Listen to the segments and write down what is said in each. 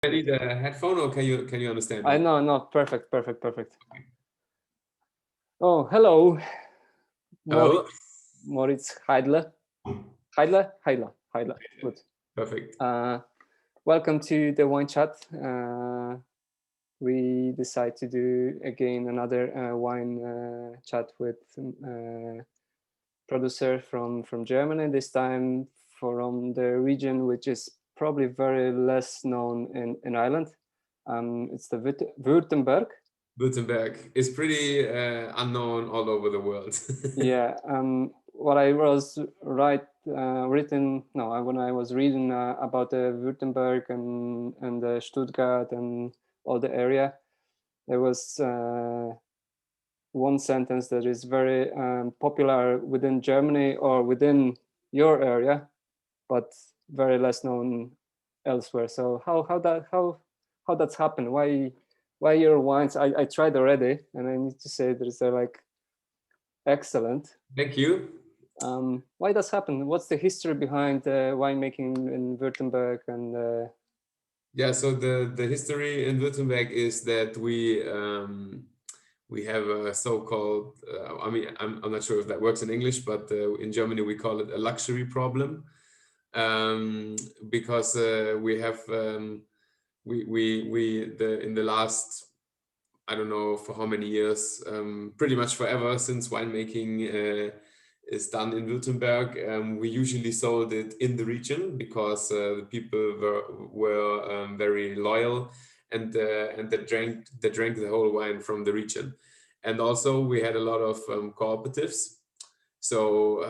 I need a headphone, or can you understand me? No, perfect. Oh, hello, Oh, Morizt Haidle. Haidle. Good. perfect. Uh, Welcome to the wine chat. We decide to do again another wine chat with producer from Germany. This time from the region which is probably very less known in Ireland. It's the Württemberg. Württemberg is pretty unknown all over the world. Yeah, what I was written no, when I was reading about the Württemberg and the Stuttgart and all the area, there was one sentence that is very popular within Germany or within your area, but very less known elsewhere. So how that's happened? Why your wines? I tried already, and I need to say there's like excellent. Thank you. Why does happen? What's the history behind winemaking in Württemberg? And Yeah, so the history in Württemberg is that we have a so-called I mean I'm not sure if that works in English, but in Germany we call it a luxury problem, because we have in the last, I don't know for how many years, pretty much forever since winemaking is done in Württemberg. We usually sold it in the region because the people were very loyal, and they drank the whole wine from the region. And also we had a lot of cooperatives, so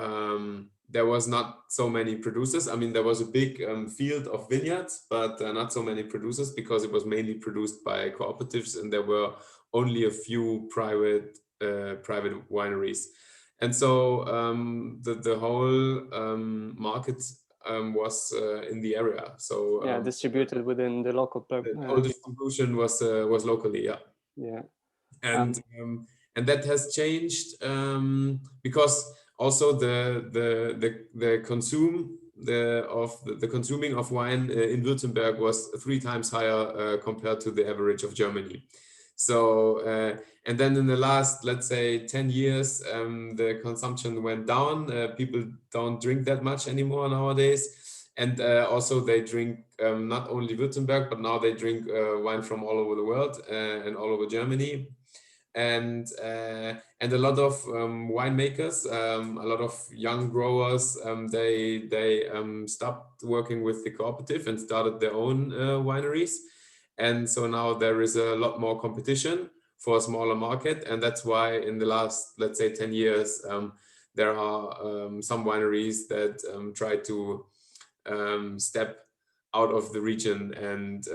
there was not so many producers. I mean, there was a big field of vineyards, but not so many producers because it was mainly produced by cooperatives, and there were only a few private wineries. And so the whole market was in the area. So yeah, distributed within the local the whole people. distribution was locally, yeah. Yeah. and and that has changed, because also the consuming of wine in Württemberg was 3 times higher compared to the average of Germany. So and then in the last, let's say, 10 years, the consumption went down. People don't drink that much anymore nowadays, and also they drink not only Württemberg, but now they drink wine from all over the world and all over Germany. And a lot of winemakers, a lot of young growers, they stopped working with the cooperative and started their own wineries. And so now there is a lot more competition for a smaller market, and that's why in the last, let's say, 10 years, there are some wineries that try to step out of the region and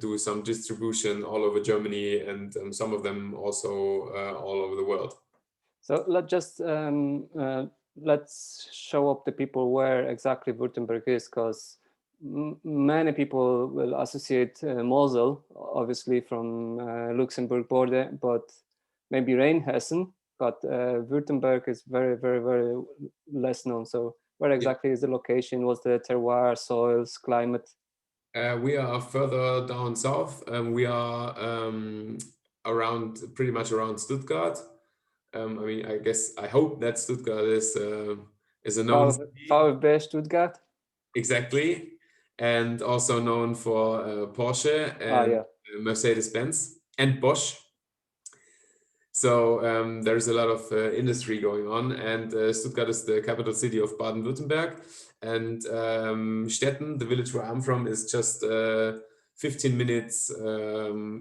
do some distribution all over Germany, and some of them also all over the world. So let's show up the people where exactly Württemberg is, because many people will associate Mosel, obviously from Luxembourg border, but maybe Rheinhessen, but Württemberg is very less known. So where Yeah. exactly is the location? What's the terroir, soils, climate? We are further down south. We are pretty much around Stuttgart. I mean, I hope that Stuttgart is a known city. VfB Stuttgart? Exactly, and also known for Porsche and Yeah. Mercedes-Benz and Bosch. So there's a lot of industry going on, and Stuttgart is the capital city of Baden-Württemberg, and Stetten, the village where I'm from, is just 15 minutes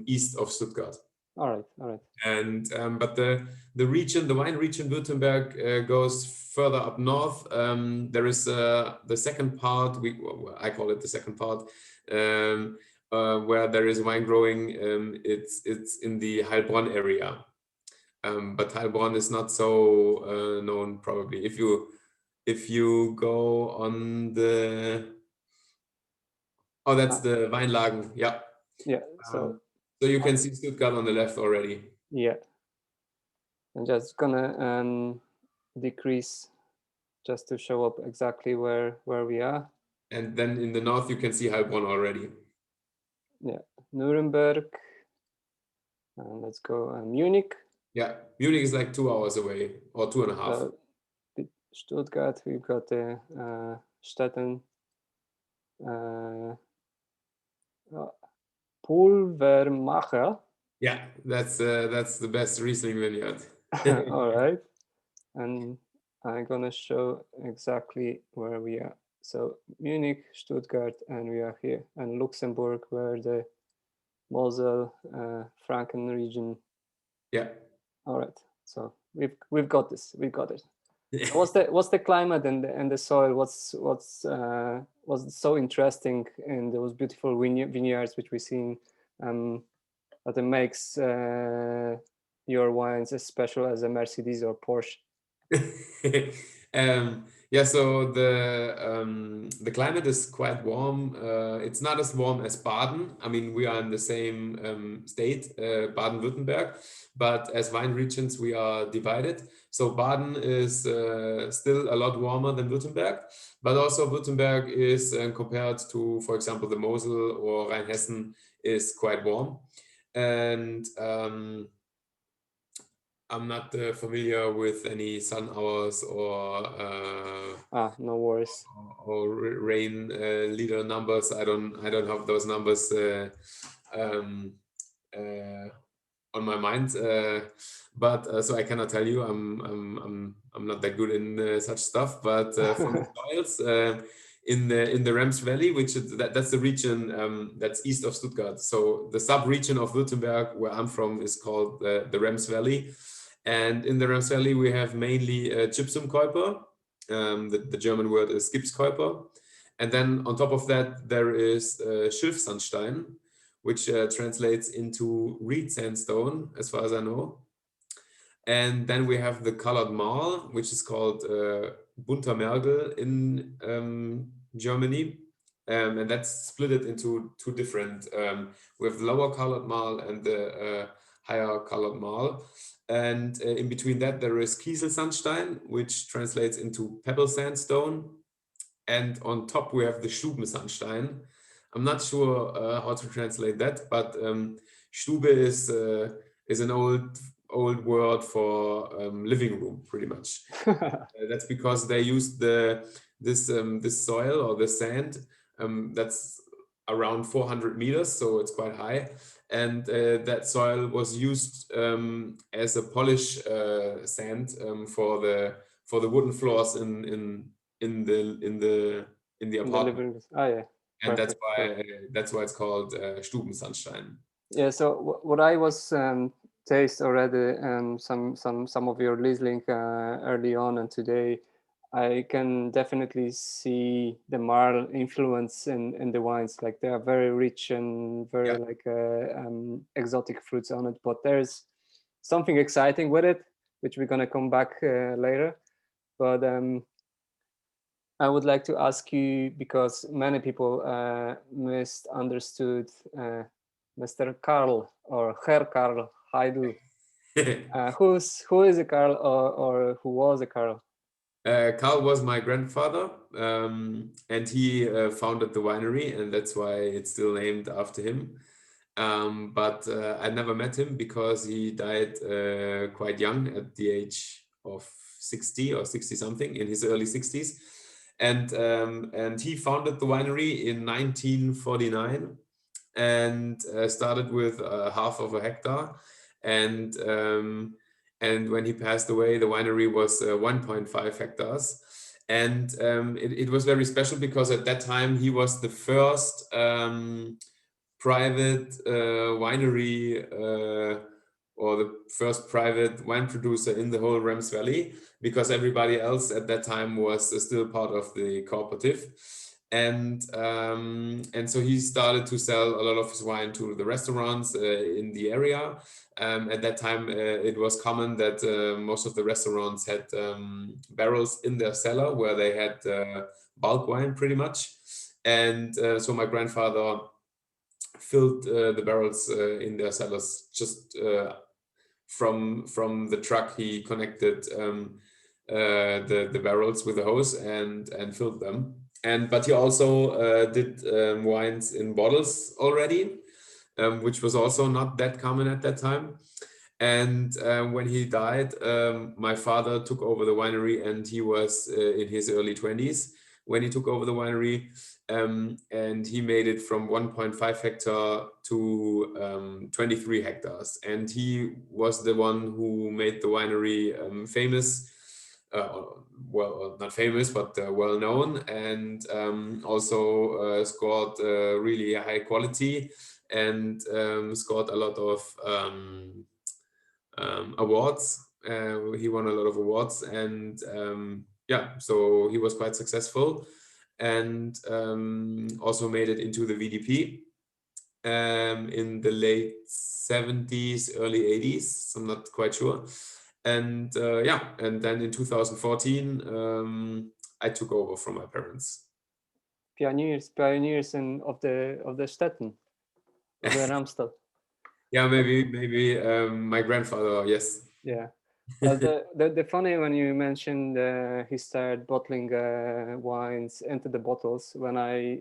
east of Stuttgart. All right. And but the wine region Württemberg goes further up north. There is the second part. I call it the second part, where there is wine growing. It's in the Heilbronn area. But Heilbronn is not so known, probably. If you go on that's the Weinlagen, yeah. Yeah. So So you can see Stuttgart on the left already. yeah, I'm just gonna decrease just to show up exactly where we are. And then in the north you can see Heilbronn already. Yeah, Nuremberg, and let's go Munich. Yeah, Munich is like 2 hours away or 2.5. Stuttgart, we've got the Stetten, Pulvermacher. Yeah, that's the best Riesling vineyard. All right, and I'm gonna show exactly where we are. So Munich, Stuttgart, and we are here, and Luxembourg, where the Mosel, Franken region. Yeah. All right, so we've got this. We've got it. So what's the climate and the soil? What's so interesting in those beautiful vineyards which we seen that it makes your wines as special as a Mercedes or Porsche? Yeah, so the climate is quite warm. It's not as warm as Baden. I mean, we are in the same state, Baden-Württemberg, but as wine regions, we are divided. So Baden is still a lot warmer than Württemberg, but also Württemberg is compared to, for example, the Mosel or Rheinhessen is quite warm. And I'm not familiar with any sun hours or no worries. or rain liter numbers. I don't have those numbers on my mind, but so I cannot tell you. I'm not that good in such stuff. But from the soils in the Rems Valley, which is, that's the region that's east of Stuttgart. So the sub-region of Württemberg, where I'm from, is called the Rems Valley. And in the Rems Valley, we have mainly Gypsumkäuper. The German word is Gipskäuper. And then on top of that, there is Schilfsandstein, which translates into reed sandstone, as far as I know. And then we have the colored marl, which is called Bunter Mergel in Germany. And that's split it into two different, we have the lower colored marl and the higher colored marl. And in between that, there is Kieselsandstein, which translates into pebble sandstone. And on top, we have the Stubensandstein. I'm not sure how to translate that, but Stube is an old word for living room, pretty much. That's because they used this soil or the sand that's around 400 meters, so it's quite high. And that soil was used as a polish sand for the wooden floors in the apartment. Yeah. And Perfect. that's why it's called Stubensandstein. Yeah. So what I was taste already some of your Riesling early on, and today I can definitely see the Marl influence in the wines. Like they are very rich and very exotic fruits on it, but there's something exciting with it, which we're gonna come back later. But I would like to ask you, because many people misunderstood Mr. Karl or Herr Karl Haindle. Who is a Karl or who was a Karl? Karl was my grandfather, and he founded the winery, and that's why it's still named after him. But I never met him because he died quite young at the age of 60 or 60 something, in his early 60s. And he founded the winery in 1949 and started with half of a hectare. And when he passed away, the winery was 1.5 hectares. And it was very special because at that time he was the first private winery or the first private wine producer in the whole Rems Valley, because everybody else at that time was still part of the cooperative. And so he started to sell a lot of his wine to the restaurants in the area. At that time, it was common that most of the restaurants had barrels in their cellar where they had bulk wine pretty much. And so my grandfather filled the barrels in their cellars just from the truck. He connected the barrels with a hose and filled them. But he also did wines in bottles already. which was also not that common at that time. And when he died, my father took over the winery, and he was in his early 20s when he took over the winery. And he made it from 1.5 hectare to 23 hectares. And he was the one who made the winery famous. Well, not famous, but well known, and also scored really high quality, and scored a lot of awards. He won a lot of awards, and yeah, so he was quite successful, and also made it into the VDP in the late 70s, early 80s. I'm not quite sure. And yeah, and then in 2014, I took over from my parents. Pioneers of the Stetten, of the Ramstel. Yeah, maybe my grandfather, yes. Yeah. Well, the funny when you mentioned he started bottling wines into the bottles. When I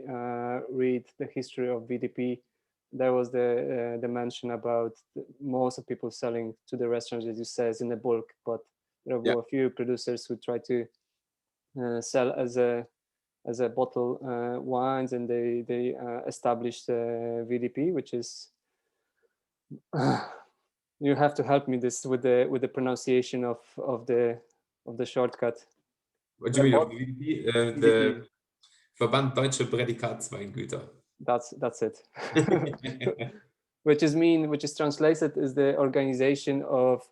read the history of VDP, there was the mention about most of people selling to the restaurants, as you says, in the bulk, but there were Yeah. a few producers who tried to sell as a bottle wines, and they established VDP, which is you have to help me this with the pronunciation of the shortcut. What do you mean of What? the VDP? VDP. The Verband Deutsche Prädikatsweingüter. That's it. which is translated as the organization of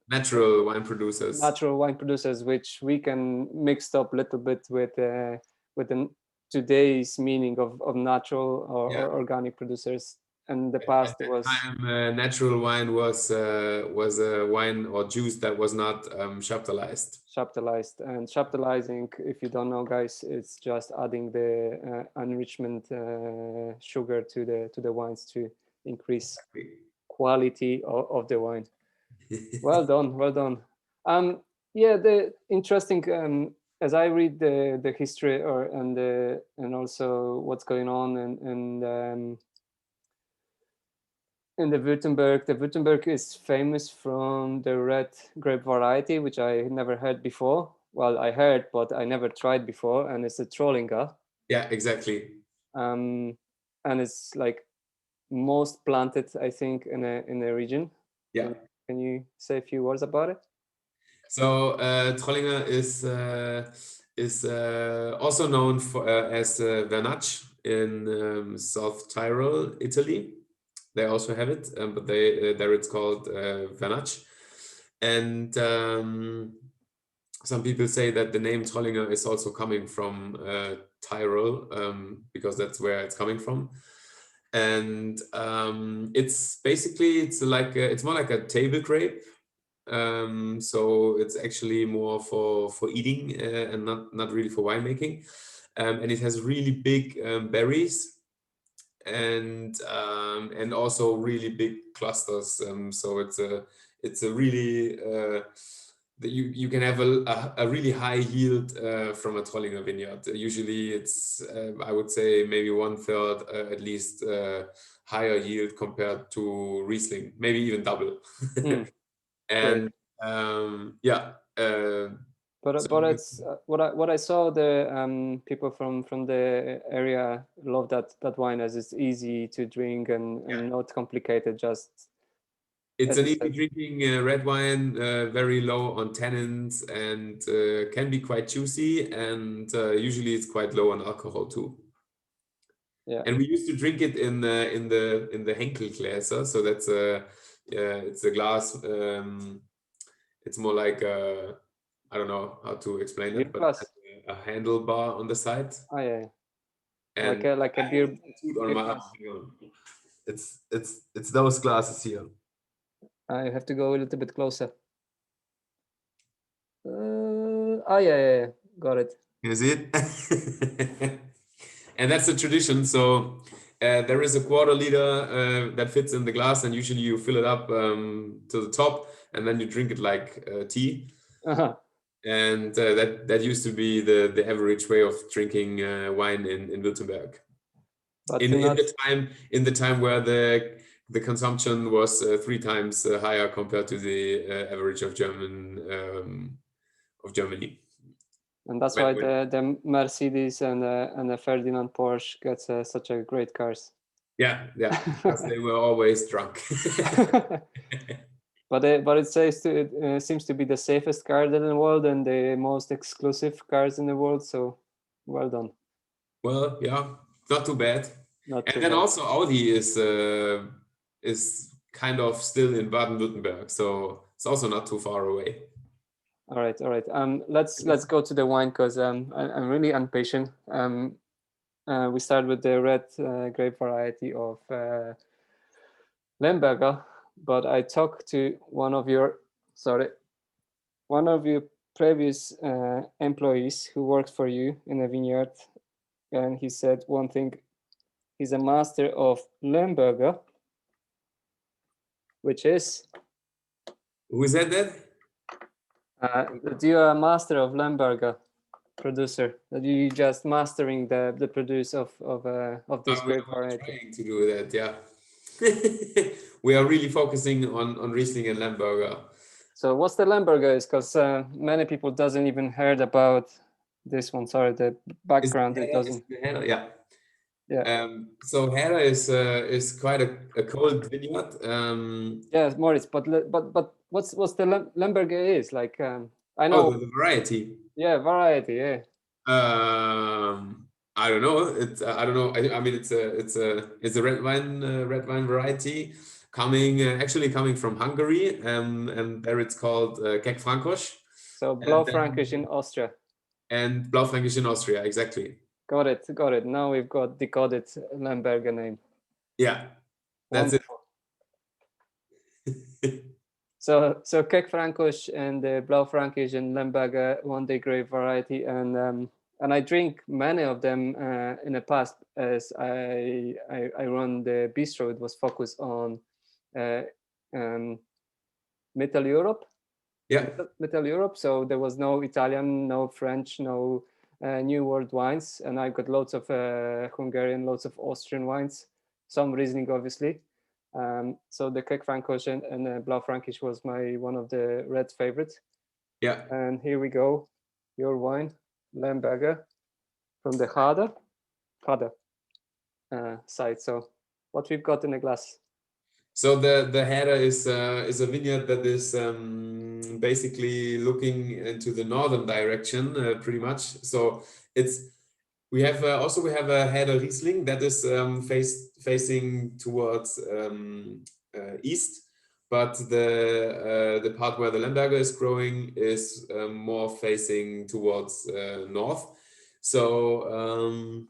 natural wine producers. Natural wine producers, which we can mix up a little bit with the today's meaning of natural or organic producers. In the past, at it was time, natural wine was a wine or juice that was not chaptalized. And chaptalizing, if you don't know, guys, it's just adding the enrichment sugar to the wines to increase quality of the wine. Well done. Yeah, the interesting. As I read the history and also what's going on in the Württemberg is famous from the red grape variety, which I never heard before. Well, I heard, but I never tried before, and it's a Trollinger. Yeah, exactly. And it's like most planted, I think, in a region. Yeah. Can you say a few words about it? So Trollinger is also known for as Vernaccia in South Tyrol, Italy. They also have it, but there it's called Vernaccia. And some people say that the name Trollinger is also coming from Tyrol, because that's where it's coming from. And it's more like a table grape. So it's actually more for eating and not really for winemaking. And it has really big berries, and also really big clusters. So it's a really you can have a really high yield from a Trollinger vineyard. Usually it's I would say maybe 1/3 at least higher yield compared to Riesling, maybe even double. And yeah. But it's what I saw. The people from the area love that wine, as it's easy to drink and not complicated. Just it's an easy drinking red wine, very low on tannins, and can be quite juicy, and usually it's quite low on alcohol too. Yeah. And we used to drink it in the Henkel gläser. So that's it's a glass. It's more like I don't know how to explain it, but a handlebar on the side. Oh yeah. And like a beer. On my arm. It's those glasses here. I have to go a little bit closer. Oh yeah, got it. Can you see it? And that's the tradition. So there is a 1/4 liter that fits in the glass, and usually you fill it up to the top, and then you drink it like tea. And that used to be the average way of drinking wine in Württemberg. But in not the time where the consumption was 3 times higher compared to the average of Germany. and that's why the Mercedes and the Ferdinand Porsche gets such a great cars. Yeah, because they were always drunk. But it says it seems to be the safest car in the world and the most exclusive cars in the world. So well done. Well, yeah, not too bad. Not And too then bad. also Audi is kind of still in Baden-Württemberg, so it's also not too far away. All right. Let's go to the wine because I'm really impatient. We start with the red grape variety of Lemberger, but I talked to one of your previous employees who worked for you in a vineyard, and he said one thing: he's a master of Lemberger, which is. Who said that? That you are a master of Lemberger producer. That you just mastering the produce of this grape variety. Trying to do that, yeah. We are really focusing on Riesling and Lemberger. So what's the Lemberger is? Because many people doesn't even heard about this one. Sorry, the background it doesn't. Yeah. Yeah. So Haidle is quite a cold vineyard. Yes, Moriz. But what's the Lemberger is like? I know. Oh, the variety. Yeah, variety. Yeah. I don't know. I don't know. I mean, it's a red wine variety actually coming from Hungary, and there it's called Keck Frankosch. So Blaufränkisch in Austria. And Blaufränkisch in Austria, exactly. Got it. Now we've got decoded Lemberger name. Yeah, that's wonderful. So Keck Frankosch and Blaufränkisch and Lemberger, one day grape variety, and I drink many of them in the past as I run the bistro. It was focused on Middle Europe. Yeah. Middle Europe. So there was no Italian, no French, no New World wines, and I got loads of Hungarian, loads of Austrian wines, some Riesling, obviously. So the Keck Frankosch and Blaufränkisch was one of the red favorites. Yeah. And here we go, your wine, Lemberger, from the Haidle side. So what we've got in the glass. So the Haidle is a vineyard that is basically looking into the northern direction, pretty much. So we have a Haidle Riesling that is facing towards east, but the part where the Lemberger is growing is more facing towards north. So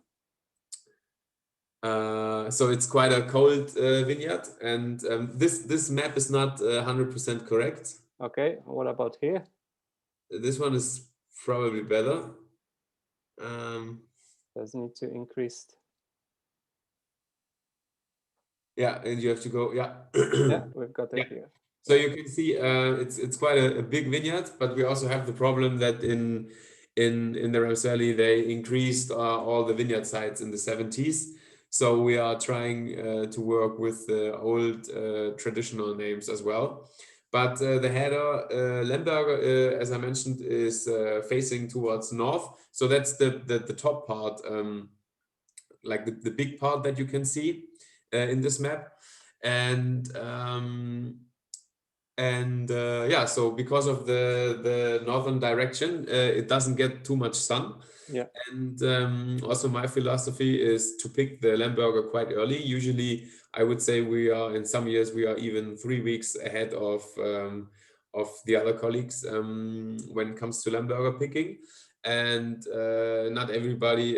so it's quite a cold vineyard, and this map is not 100% correct. Okay, what about here? This one is probably better. Does need to increase. Yeah, and you have to go. Yeah. Yeah, we've got it here. So you can see it's quite a big vineyard, but we also have the problem that in the Rams Valley they increased all the vineyard sites in the 70s. So we are trying to work with the old traditional names as well. But the Haidle Lemberger, as I mentioned, is facing towards north. So that's the top part, like the big part that you can see in this map. And yeah, so because of the northern direction, it doesn't get too much sun. Yeah. And also my philosophy is to pick the Lemberger quite early. Usually, I would say in some years we are even 3 weeks ahead of the other colleagues when it comes to Lemberger picking. And not everybody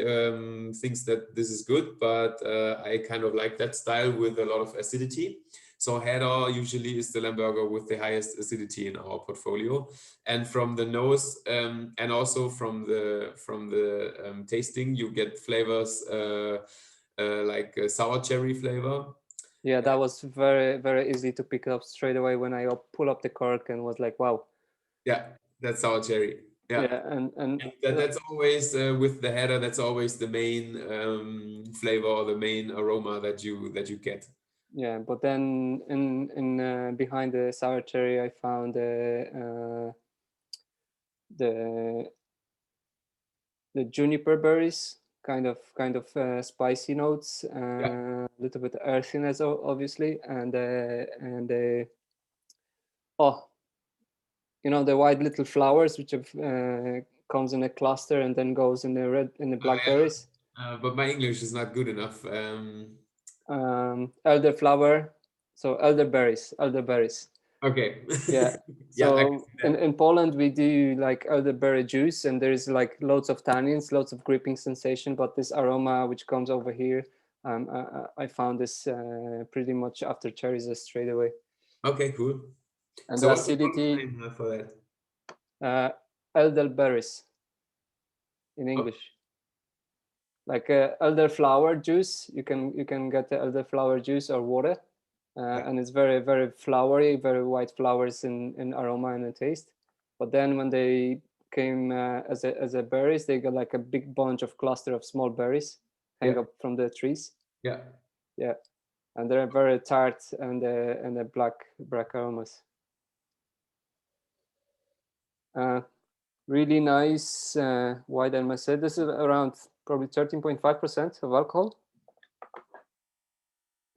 thinks that this is good, but I kind of like that style with a lot of acidity. So Haidle usually is the Lemberger with the highest acidity in our portfolio, and from the nose and also from the tasting, you get flavors like a sour cherry flavor. Yeah, that was very, very easy to pick up straight away when I pull up the cork and was like, wow. Yeah, that's sour cherry. Yeah, And that's always with the header. That's always the main flavor or the main aroma that you get. yeah. But then in behind the sour cherry, I found the juniper berries, kind of spicy notes, Yeah. a little bit earthiness, obviously, and oh, you know, the white little flowers which have, comes in a cluster and then goes in the blackberries. But my English is not good enough. Elderflower, so elderberries. Okay. Yeah. Yeah, I can So see that. in Poland we do like elderberry juice, and there's like loads of tannins, lots of gripping sensation, but this aroma which comes over here, I found this pretty much after cherries straight away. Okay, cool. And So the what's the product acidity, name for that? elderberries in Oh, English. Like elderflower juice, you can get the elderflower juice or water, yeah, and it's very very flowery, very white flowers in aroma and in taste. But then when they came as a berries, they got like a big bunch of cluster of small berries hang yeah, up from the trees. yeah. Yeah, and they're very tart and the black aromas. Uh, Really nice white, I must say. This is around probably 13.5% of alcohol.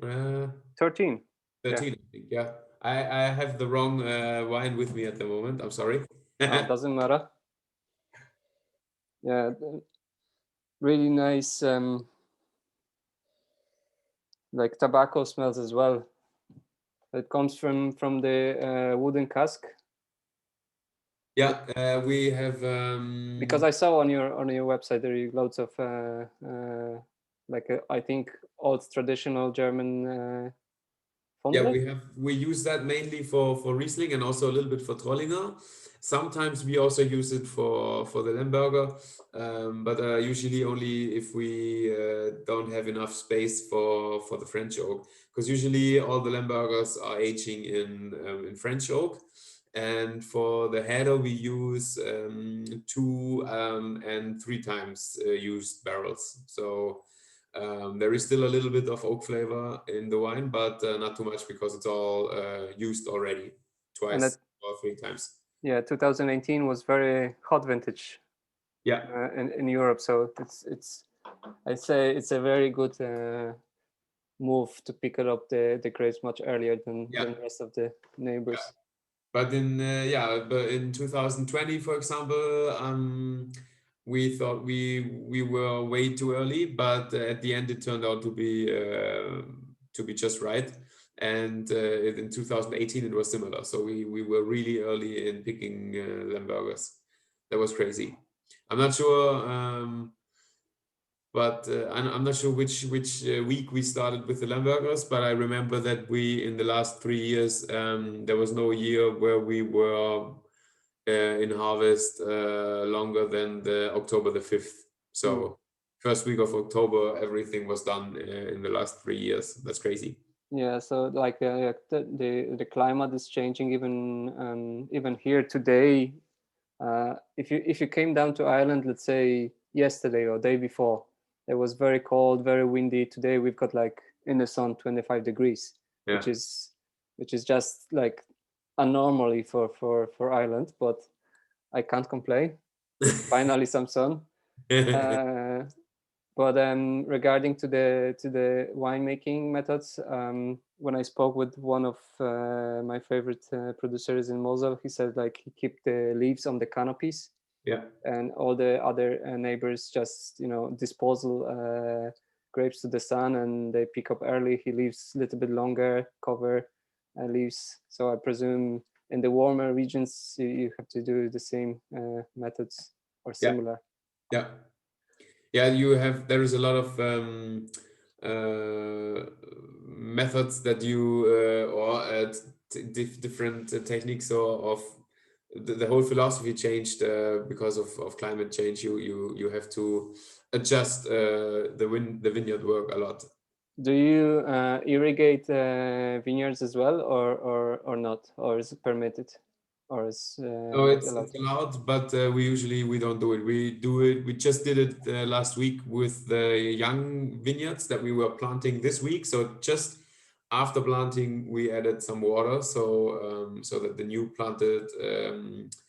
Uh, 13. Yeah. 13, I think. Yeah. I have the wrong wine with me at the moment. I'm sorry. Oh, doesn't matter. Yeah, really nice, like tobacco smells as well. It comes from the wooden cask. Yeah, we have Because I saw on your website there are loads of like I think old traditional German yeah, Fondle. we use that mainly for Riesling and also a little bit for Trollinger. Sometimes we also use it for the Lemberger, but usually only if we don't have enough space for the French oak, because usually all the Lembergers are aging in French oak. And for the header, we use 2 and 3 times used barrels. So there is still a little bit of oak flavor in the wine, but not too much because it's all used already And that, twice or 3 times. yeah, 2018 was very hot vintage Yeah, in Europe, so it's I'd say it's a very good move to pick it up the grapes much earlier yeah, than the rest of the yeah. neighbors. But in 2020, for example, we thought we were way too early, but at the end it turned out to be just right. And in 2018 it was similar. So we were really early in picking Lembergers. That was crazy. I'm not sure. But I'm not sure which week we started with the Lembergers, but I remember that we in the last 3 years there was no year where we were in harvest longer than the October the 5th. Mm. So first week of October, everything was done in the last 3 years. That's crazy. Yeah, so like the climate is changing even here today. If you came down to Ireland, let's say yesterday or day before, it was very cold, very windy. Today we've got like in the sun 25 degrees, Yeah. which is just like abnormally for Ireland, but I can't complain. Finally some sun. Uh, but regarding to the winemaking methods, when I spoke with one of my favorite producers in Mosel, he said like he keep the leaves on the canopies, Yeah. and all the other neighbors just disposal grapes to the sun, and they pick up early. He leaves a little bit longer, cover leaves. So I presume in the warmer regions you have to do the same methods or Yeah. similar. Yeah. Yeah, there is a lot of methods that you or different techniques or of the whole philosophy changed because of climate change. You have to adjust the vineyard work a lot. Do you irrigate vineyards as well, or not, or is it permitted? or is No, not allowed? it's allowed, but we don't do it. We just did it last week with the young vineyards that we were planting this week. So just after planting, we added some water, so that the new planted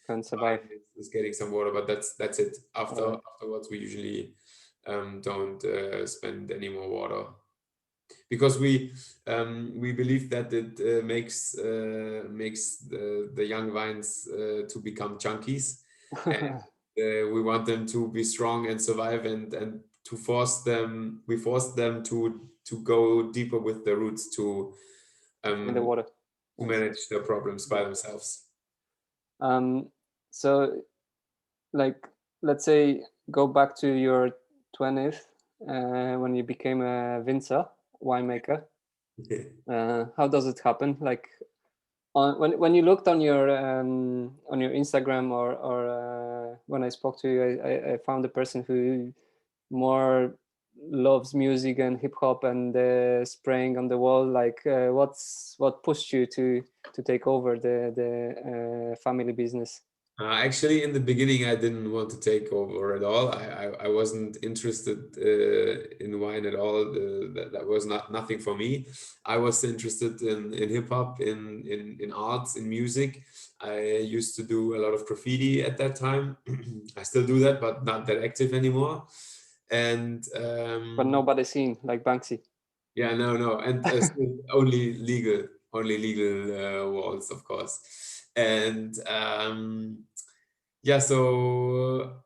Can survive. vine is getting some water. But that's it. Alright. Afterwards, we usually don't spend any more water, because we believe that it makes the young vines to become junkies, and we want them to be strong and survive, and to force them to go deeper with the roots In the water. to manage their problems by themselves. So like, let's say go back to your 20th, when you became a Winzer winemaker. How does it happen? Like, when you looked on your Instagram, or when I spoke to you, I found a person who more loves music and hip hop and spraying on the wall. Like, what pushed you to take over the family business? Actually, in the beginning, I didn't want to take over at all. I wasn't interested in wine at all. That was nothing for me. I was interested in hip hop, in arts, in music. I used to do a lot of graffiti at that time. I still do that, but not that active anymore. And But nobody's seen like Banksy. yeah, no, and still only legal walls, of course. And yeah, so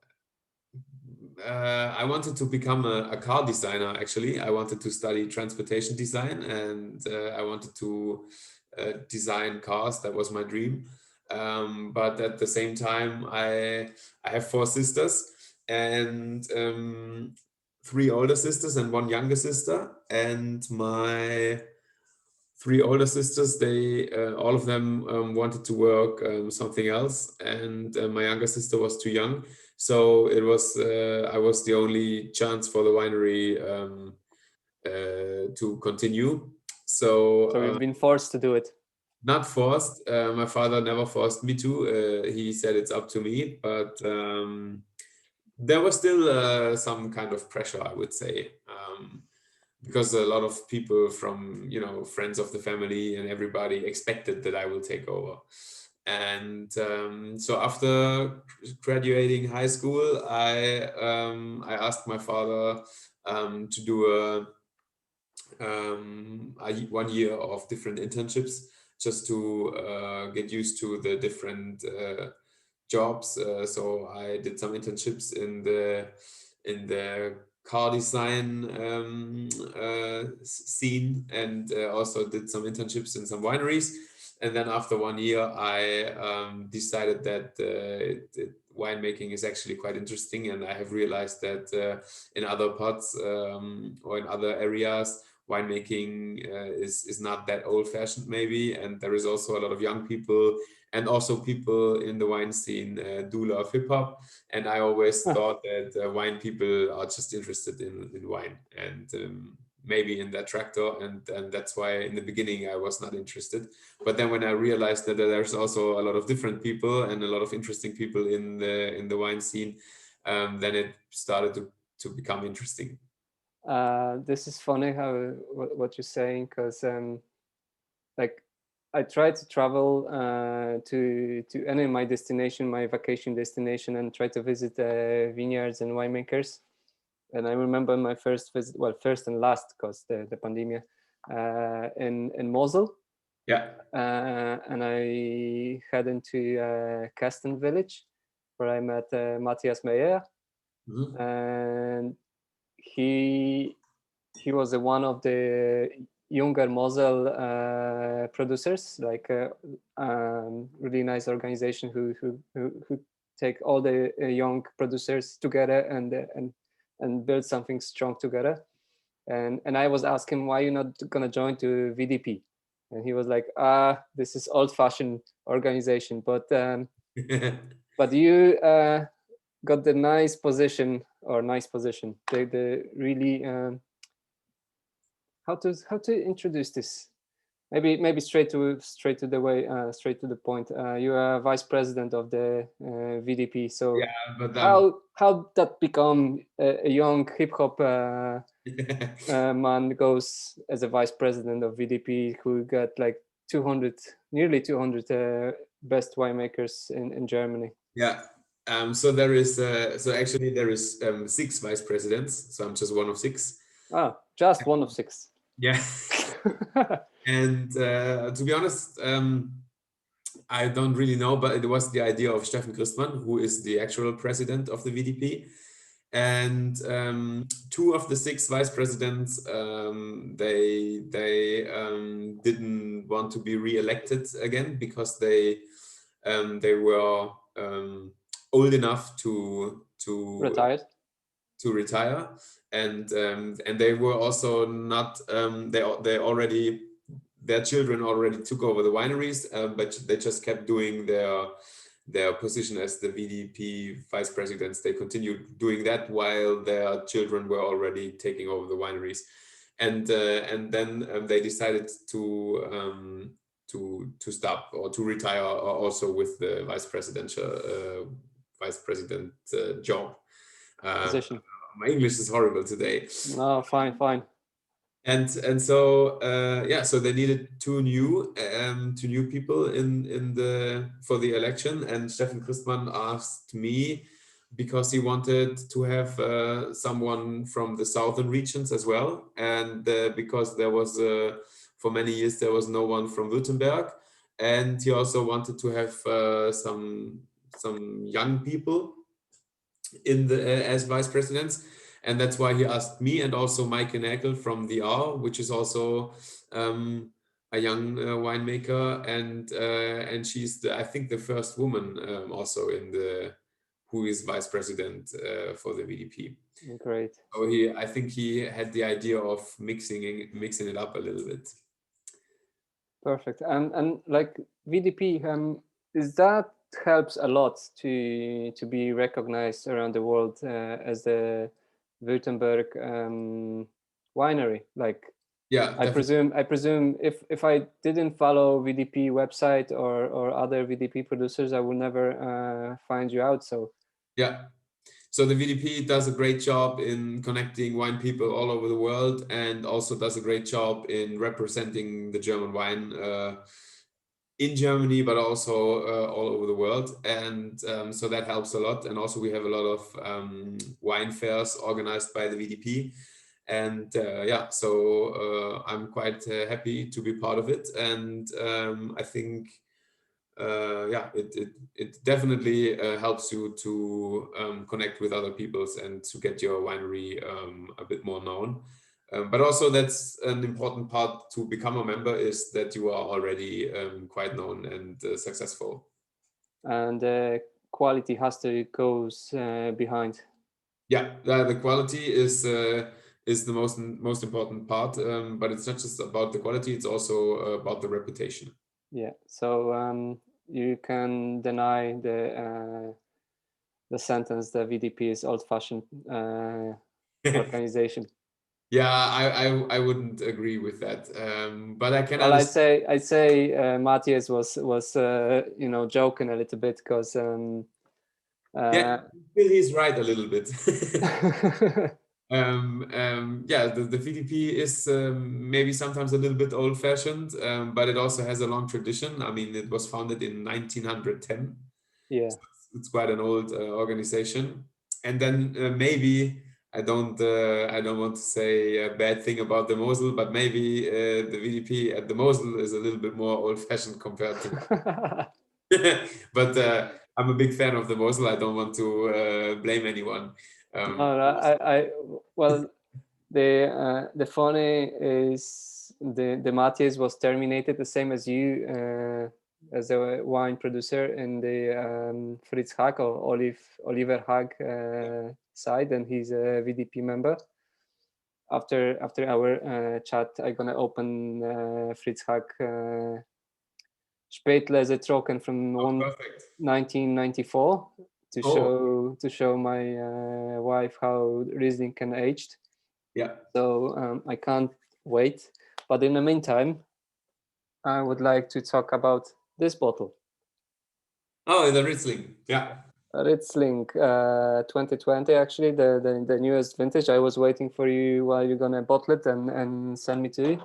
I wanted to become a car designer. Actually, I wanted to study transportation design, and I wanted to design cars. That was my dream. But at the same time, I have four sisters, and three older sisters and one younger sister. And my three older sisters, they all of them wanted to work something else, and my younger sister was too young, so it was I was the only chance for the winery to continue. So So you've been forced to do it. not forced. My father never forced me to. He said it's up to me, but there was still some kind of pressure, I would say. Because a lot of people from friends of the family and everybody expected that I will take over. And so after graduating high school, I asked my father to do a 1 year of different internships, just to get used to the different jobs. So I did some internships in the car design scene, and also did some internships in some wineries. And then after 1 year, I decided that winemaking is actually quite interesting, and I have realized that in other parts or in other areas, winemaking is not that old-fashioned maybe, and there is also a lot of young people, and also people in the wine scene do love hip hop. And I always thought that wine people are just interested in wine, and maybe in that tractor, and that's why in the beginning I was not interested. But then when I realized that there's also a lot of different people and a lot of interesting people in the wine scene, then it started to become interesting. This is funny how what you're saying, because like, I try to travel to any of my destination, my vacation destination, and try to visit vineyards and winemakers. And I remember my first visit, well, first and last, because the pandemic, in Mosel. Yeah. And I head into Kasten village, where I met Matthias Meyer. Mhm. And he was one of the younger Mosel producers, like really nice organization who take all the young producers together and build something strong together. And I was asking, why you're not gonna join to VDP? And he was like, this is old-fashioned organization, but you got the nice position, the really how to introduce this, maybe straight to the point. You are vice president of the VDP. So Yeah, but how that become a young hip hop man goes as a vice president of VDP, who got like 200, nearly 200 best winemakers in Germany. yeah. So there is so actually there is 6 vice presidents. So I'm just one of 6. Just one of 6. Yeah. And to be honest, I don't really know, but it was the idea of Steffen Christmann, who is the actual president of the VDP. And 2 of the 6 vice presidents, they didn't want to be re-elected again because they were old enough to Retired. to retire, and they were also not they already, their children already took over the wineries, but they just kept doing their position as the VDP vice presidents. They continued doing that while their children were already taking over the wineries, and then they decided to stop or to retire also with the vice president job. Position. My English is horrible today. No, fine. And so so they needed 2 new people in the for the election, and Steffen Christmann asked me because he wanted to have someone from the southern regions as well, and because there was for many years there was no one from Württemberg, and he also wanted to have some young people in the as vice presidents, and that's why he asked me and also Mike Haidle from the R, which is also a young winemaker, and she's I think the first woman also in the who is vice president for the VDP. Great. So I think he had the idea of mixing it up a little bit. Perfect. And like VDP, is that helps a lot to be recognized around the world as the Württemberg winery. Like, yeah, I presume if I didn't follow VDP website or other VDP producers, I would never find you out. So yeah. So the VDP does a great job in connecting wine people all over the world, and also does a great job in representing the German wine in Germany, but also all over the world. And so that helps a lot. And also we have a lot of wine fairs organized by the VDP. And so I'm quite happy to be part of it. And I think it definitely helps you to connect with other peoples and to get your winery a bit more known. But also that's an important part to become a member, is that you are already quite known and successful. And quality has to goes behind. Yeah, the quality is the most important part, but it's not just about the quality; it's also about the reputation. Yeah, so you can deny the sentence that VDP is old-fashioned organization. Yeah, I wouldn't agree with that, but I can Well, understand. I'd say Matthias was joking a little bit because Yeah, he's right a little bit. The VDP is maybe sometimes a little bit old-fashioned, but it also has a long tradition. I mean, it was founded in 1910. Yeah. So it's quite an old organization. And then maybe I don't want to say a bad thing about the Mosel, but maybe the VDP at the Mosel is a little bit more old-fashioned compared to. But I'm a big fan of the Mosel. I don't want to blame anyone. Well, the funny is the Matthias was terminated the same as you as a wine producer in the Fritz Haag or Oliver Haag side, and he's a VDP member. After our chat, I'm gonna open Fritz Haag Spätlese Trocken from 1994 to show my wife how Riesling can aged. Yeah. So I can't wait. But in the meantime, I would like to talk about this bottle. Oh, the Riesling. Yeah. Ritzling 2020, actually, the newest vintage. I was waiting for you while you're gonna bottle it and send me to you.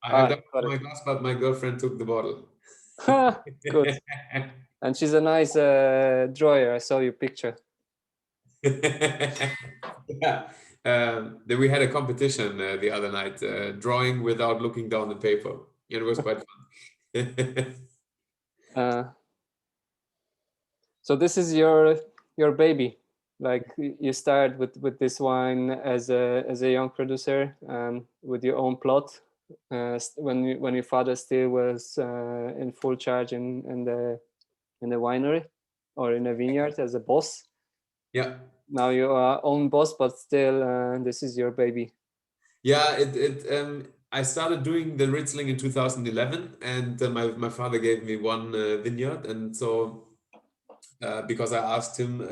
I have that Got in my glass, but my girlfriend took the bottle. it. Good. And she's a nice drawer. I saw your picture. Yeah. Then we had a competition the other night, drawing without looking down the paper. It was quite fun. So this is your baby. Like you started with this wine as a young producer, with your own plot, when your father still was in full charge in the winery or in a vineyard as a boss. Yeah. Now you are own boss, but still this is your baby. Yeah, I started doing the Riesling in 2011, and my father gave me one vineyard, and so because I asked him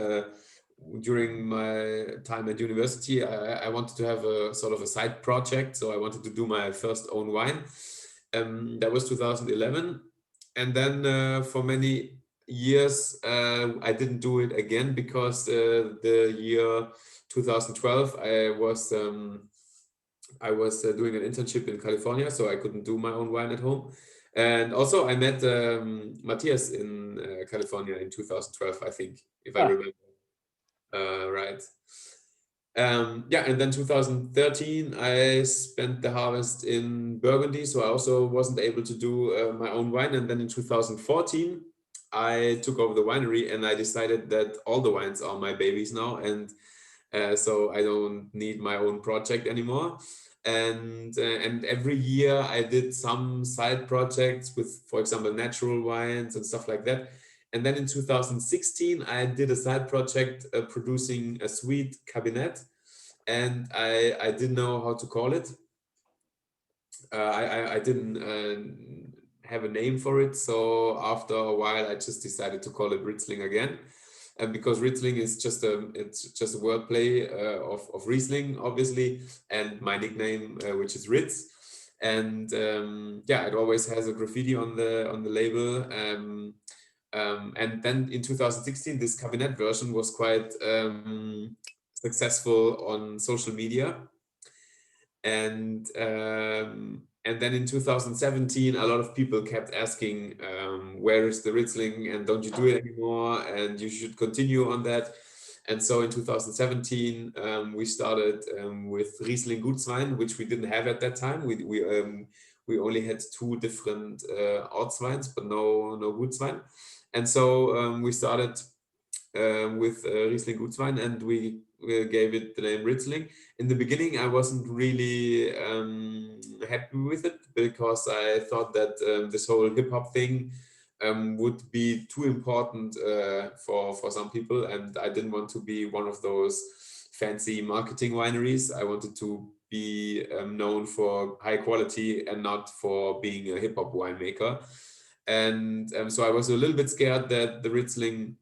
during my time at university, I wanted to have a sort of a side project, so I wanted to do my first own wine. That was 2011, and then for many years I didn't do it again because the year 2012 I was doing an internship in California, so I couldn't do my own wine at home. And also, I met Matthias in California in 2012, I think, if I remember right. Yeah, and then 2013, I spent the harvest in Burgundy, so I also wasn't able to do my own wine. And then in 2014, I took over the winery, and I decided that all the wines are my babies now, and so I don't need my own project anymore. And every year I did some side projects with, for example, natural wines and stuff like that. And then in 2016, I did a side project producing a sweet cabinet, and I didn't know how to call it. I didn't have a name for it, so after a while, I just decided to call it Riesling again. And because Riesling is it's just a wordplay of Riesling, obviously, and my nickname, which is Ritz. And yeah, it always has a graffiti on the label. And then in 2016, this cabinet version was quite successful on social media. And then in 2017, a lot of people kept asking, where is the Riesling, and don't you do it anymore, and you should continue on that. And so in 2017, we started with Riesling Gutswein, which we didn't have at that time. We only had two different Ortsweins, but no Gutswein. And so we started with Riesling Gutswein, and we gave it the name Riesling. In the beginning, I wasn't really happy with it because I thought that this whole hip hop thing would be too important for some people, and I didn't want to be one of those fancy marketing wineries. I wanted to be known for high quality and not for being a hip hop winemaker. And so I was a little bit scared that the Riesling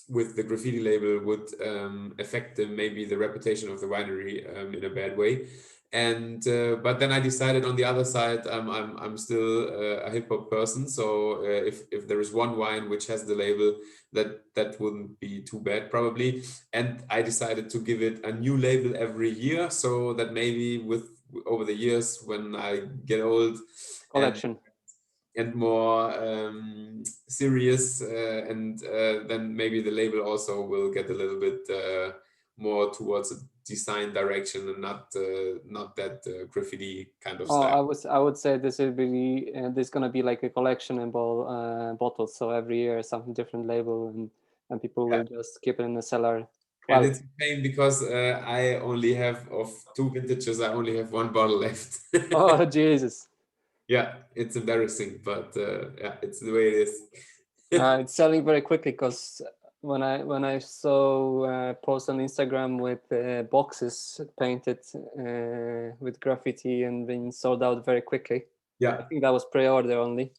with the graffiti label would affect maybe the reputation of the winery in a bad way. And but then I decided on the other side, I'm still a hip hop person. So if there is one wine which has the label, that wouldn't be too bad probably. And I decided to give it a new label every year, so that maybe over the years when I get old, Collection. and more serious, and then maybe the label also will get a little bit more towards a design direction and not that graffiti kind of style. I would say this will be this gonna be like a collectionable bottle. So every year some different label, and people will just keep it in the cellar. And it's a pain because I only have, of two vintages, I only have one bottle left. Oh Jesus! Yeah, it's embarrassing, but yeah, it's the way it is. It's selling very quickly because when I saw post on Instagram with boxes painted with graffiti and being sold out very quickly. Yeah, I think that was pre-order only.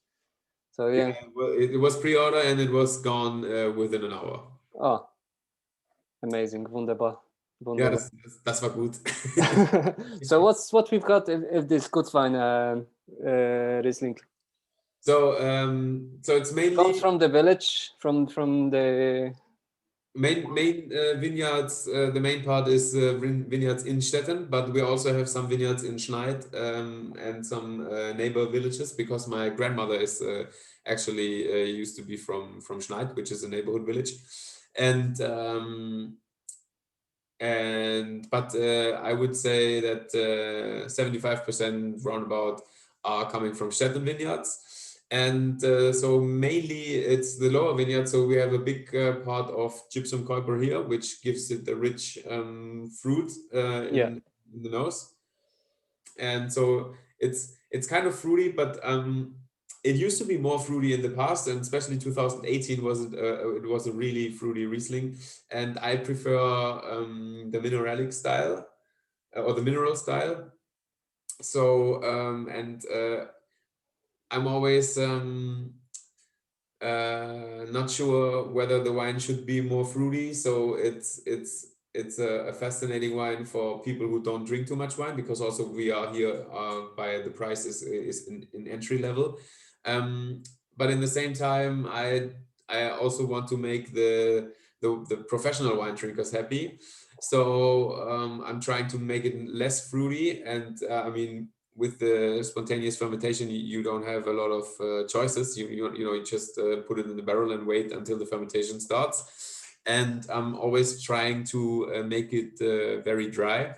So yeah. well, it was pre-order and it was gone within an hour. Oh, amazing, wunderbar. Yeah, das war gut. So what we've got if this Gutswein Riesling? So so it's Comes mainly from the village, from the main vineyards. The main part is vineyards in Stetten, but we also have some vineyards in Schneid and some neighbor villages, because my grandmother is actually used to be from Schneid, which is a neighborhood village, and but I would say that 75% roundabout are coming from Stetten vineyards. And so mainly it's the lower vineyard. So we have a big part of gypsum Kuiper here, which gives it a rich fruit yeah. in the nose. And so it's kind of fruity, but it used to be more fruity in the past, and especially 2018 it was a really fruity Riesling, and I prefer the mineralic style or the mineral style. So and I'm always not sure whether the wine should be more fruity. So it's a fascinating wine for people who don't drink too much wine, because also we are here by the price is in entry level. But in the same time, I also want to make the professional wine drinkers happy. So I'm trying to make it less fruity, and I mean, with the spontaneous fermentation, you don't have a lot of choices. You just put it in the barrel and wait until the fermentation starts. And I'm always trying to make it very dry.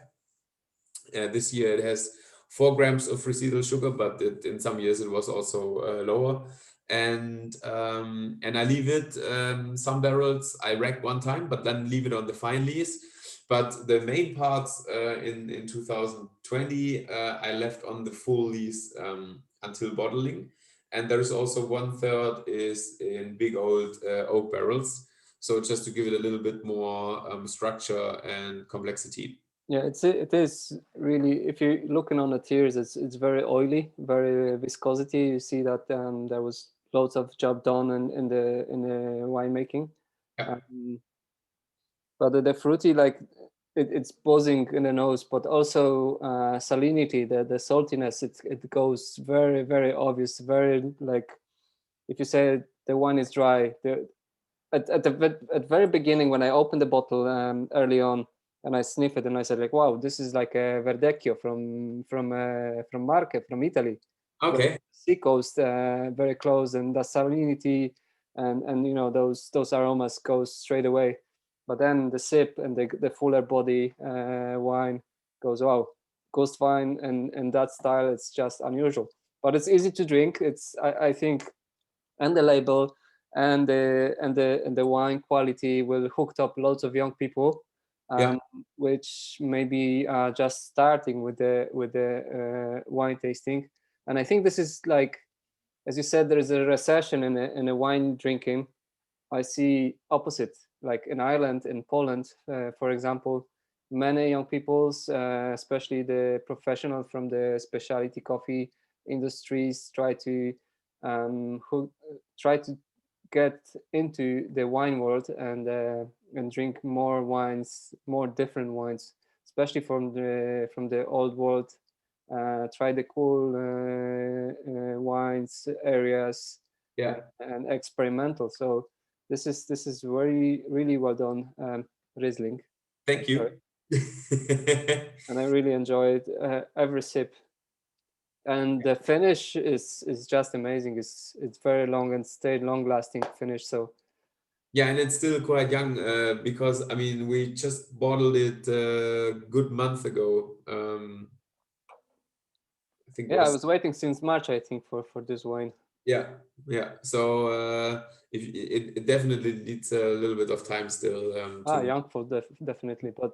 This year it has 4 grams of residual sugar, but in some years it was also lower. And I leave it. Some barrels I rack one time, but then leave it on the fine lees. But the main parts in 2020 I left on the full lees until bottling, and there is also 1/3 is in big old oak barrels. So just to give it a little bit more structure and complexity. Yeah, it is really, if you're looking on the tiers, it's very oily, very viscosity. You see that there was loads of job done in the winemaking. Yeah, But the fruity, like it's buzzing in the nose, but also salinity, the saltiness, it goes very obvious, very like, if you say the wine is dry, at very beginning when I opened the bottle early on, and I sniff it and I said like, wow, this is like a Verdecchio from Marche, from Italy, where okay. sea coast, very close, and the salinity and those aromas go straight away. But then the sip and the fuller body wine goes, wow, ghost wine and that style, it's just unusual. But it's easy to drink. I think, and the label and the wine quality will hook up lots of young people, Yeah, which maybe are just starting with the wine tasting. And I think this is like, as you said, there is a recession in a wine drinking. I see opposite, like in Ireland, in Poland, for example, many young peoples, especially the professional from the specialty coffee industries, try to get into the wine world and drink more wines, more different wines, especially from the old world. Try the cool wines areas yeah. and experimental. So this is very really well done, Riesling. Thank Sorry, you. and I really enjoyed every sip. And the finish is just amazing. It's very long and stayed long lasting finish. So Yeah, and it's still quite young because I mean we just bottled it a good month ago. I think yeah, I was was waiting since March, I think, for this wine. yeah, yeah. So if it definitely needs a little bit of time still to. Young for definitely, but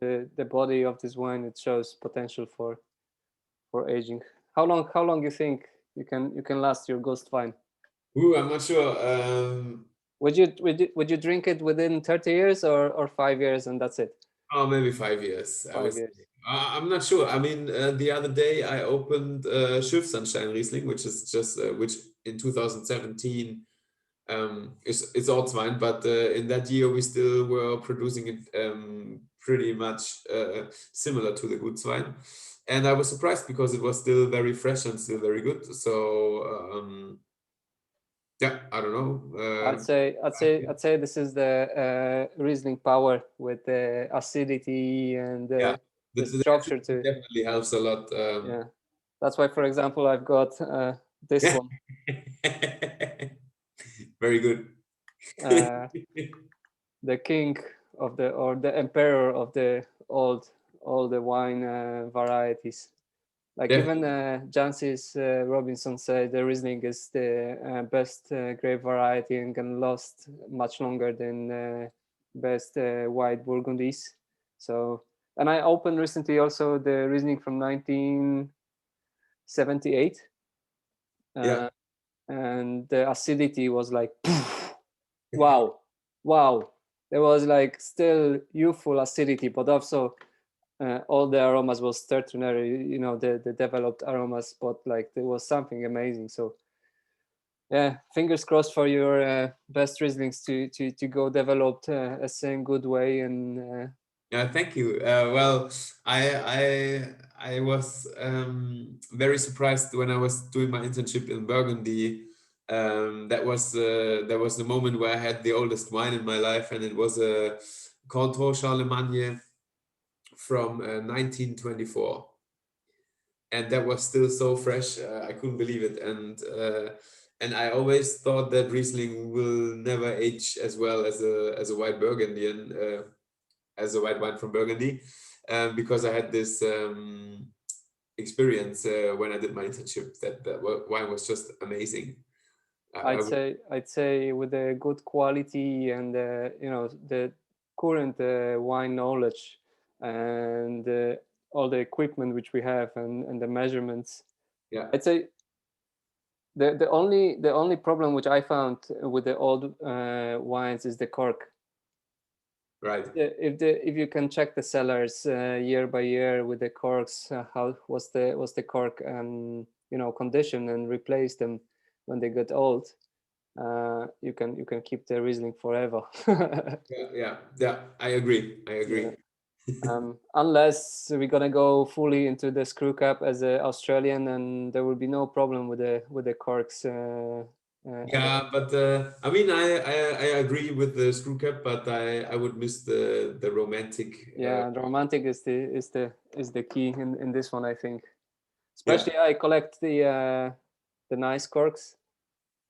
the body of this wine, it shows potential for aging. How long you think you can last your ghost wine? Ooh, I'm not sure. Would you drink it within 30 years or 5 years and that's it? Oh, maybe 5 years. I Five was. years. I'm not sure. I mean, the other day I opened Schiffsandstein Riesling, which is just which in 2017 it's Ortswein, but in that year we still were producing it pretty much similar to the Gutswein. and I was surprised because it was still very fresh and still very good. So yeah, I don't know. I'd say this is the Riesling power with the acidity and Yeah, the the structure acidity too. definitely helps a lot. Yeah, that's why, for example, I've got this one. Very good. The king of the or the emperor of the all the wine varieties. Like even Jancis Robinson said the Riesling is the best grape variety and can last much longer than best white Burgundies. So, and I opened recently also the Riesling from 1978, Yeah, and the acidity was like, wow, wow. There was like still youthful acidity, but also all the aromas was tertiary, you know, the developed aromas, but like there was something amazing. So yeah, fingers crossed for your best Rieslings to go developed a same good way. And yeah. Thank you. Well, I was very surprised when I was doing my internship in Burgundy. That was the moment where I had the oldest wine in my life, and it was a Cointreau Charlemagne from 1924, and that was still so fresh. I couldn't believe it, and I always thought that Riesling will never age as well as a white Burgundian, as a white wine from Burgundy, because I had this experience when I did my internship that wine was just amazing. I'd say with the good quality and you know the current wine knowledge and all the equipment which we have and the measurements, Yeah, I'd say the only problem which I found with the old wines is the cork. right. If you can check the cellars year by year with the corks, how was the cork you know condition and replace them when they get old, you can keep the Riesling forever. Yeah. I agree. Yeah. Unless we're gonna go fully into the screw cap as an Australian, and there will be no problem with the corks at all. Yeah, but I mean, I agree with the screw cap, but I would miss the romantic. Yeah, the romantic is the key in this one, I think. Yeah, Especially I collect the nice corks.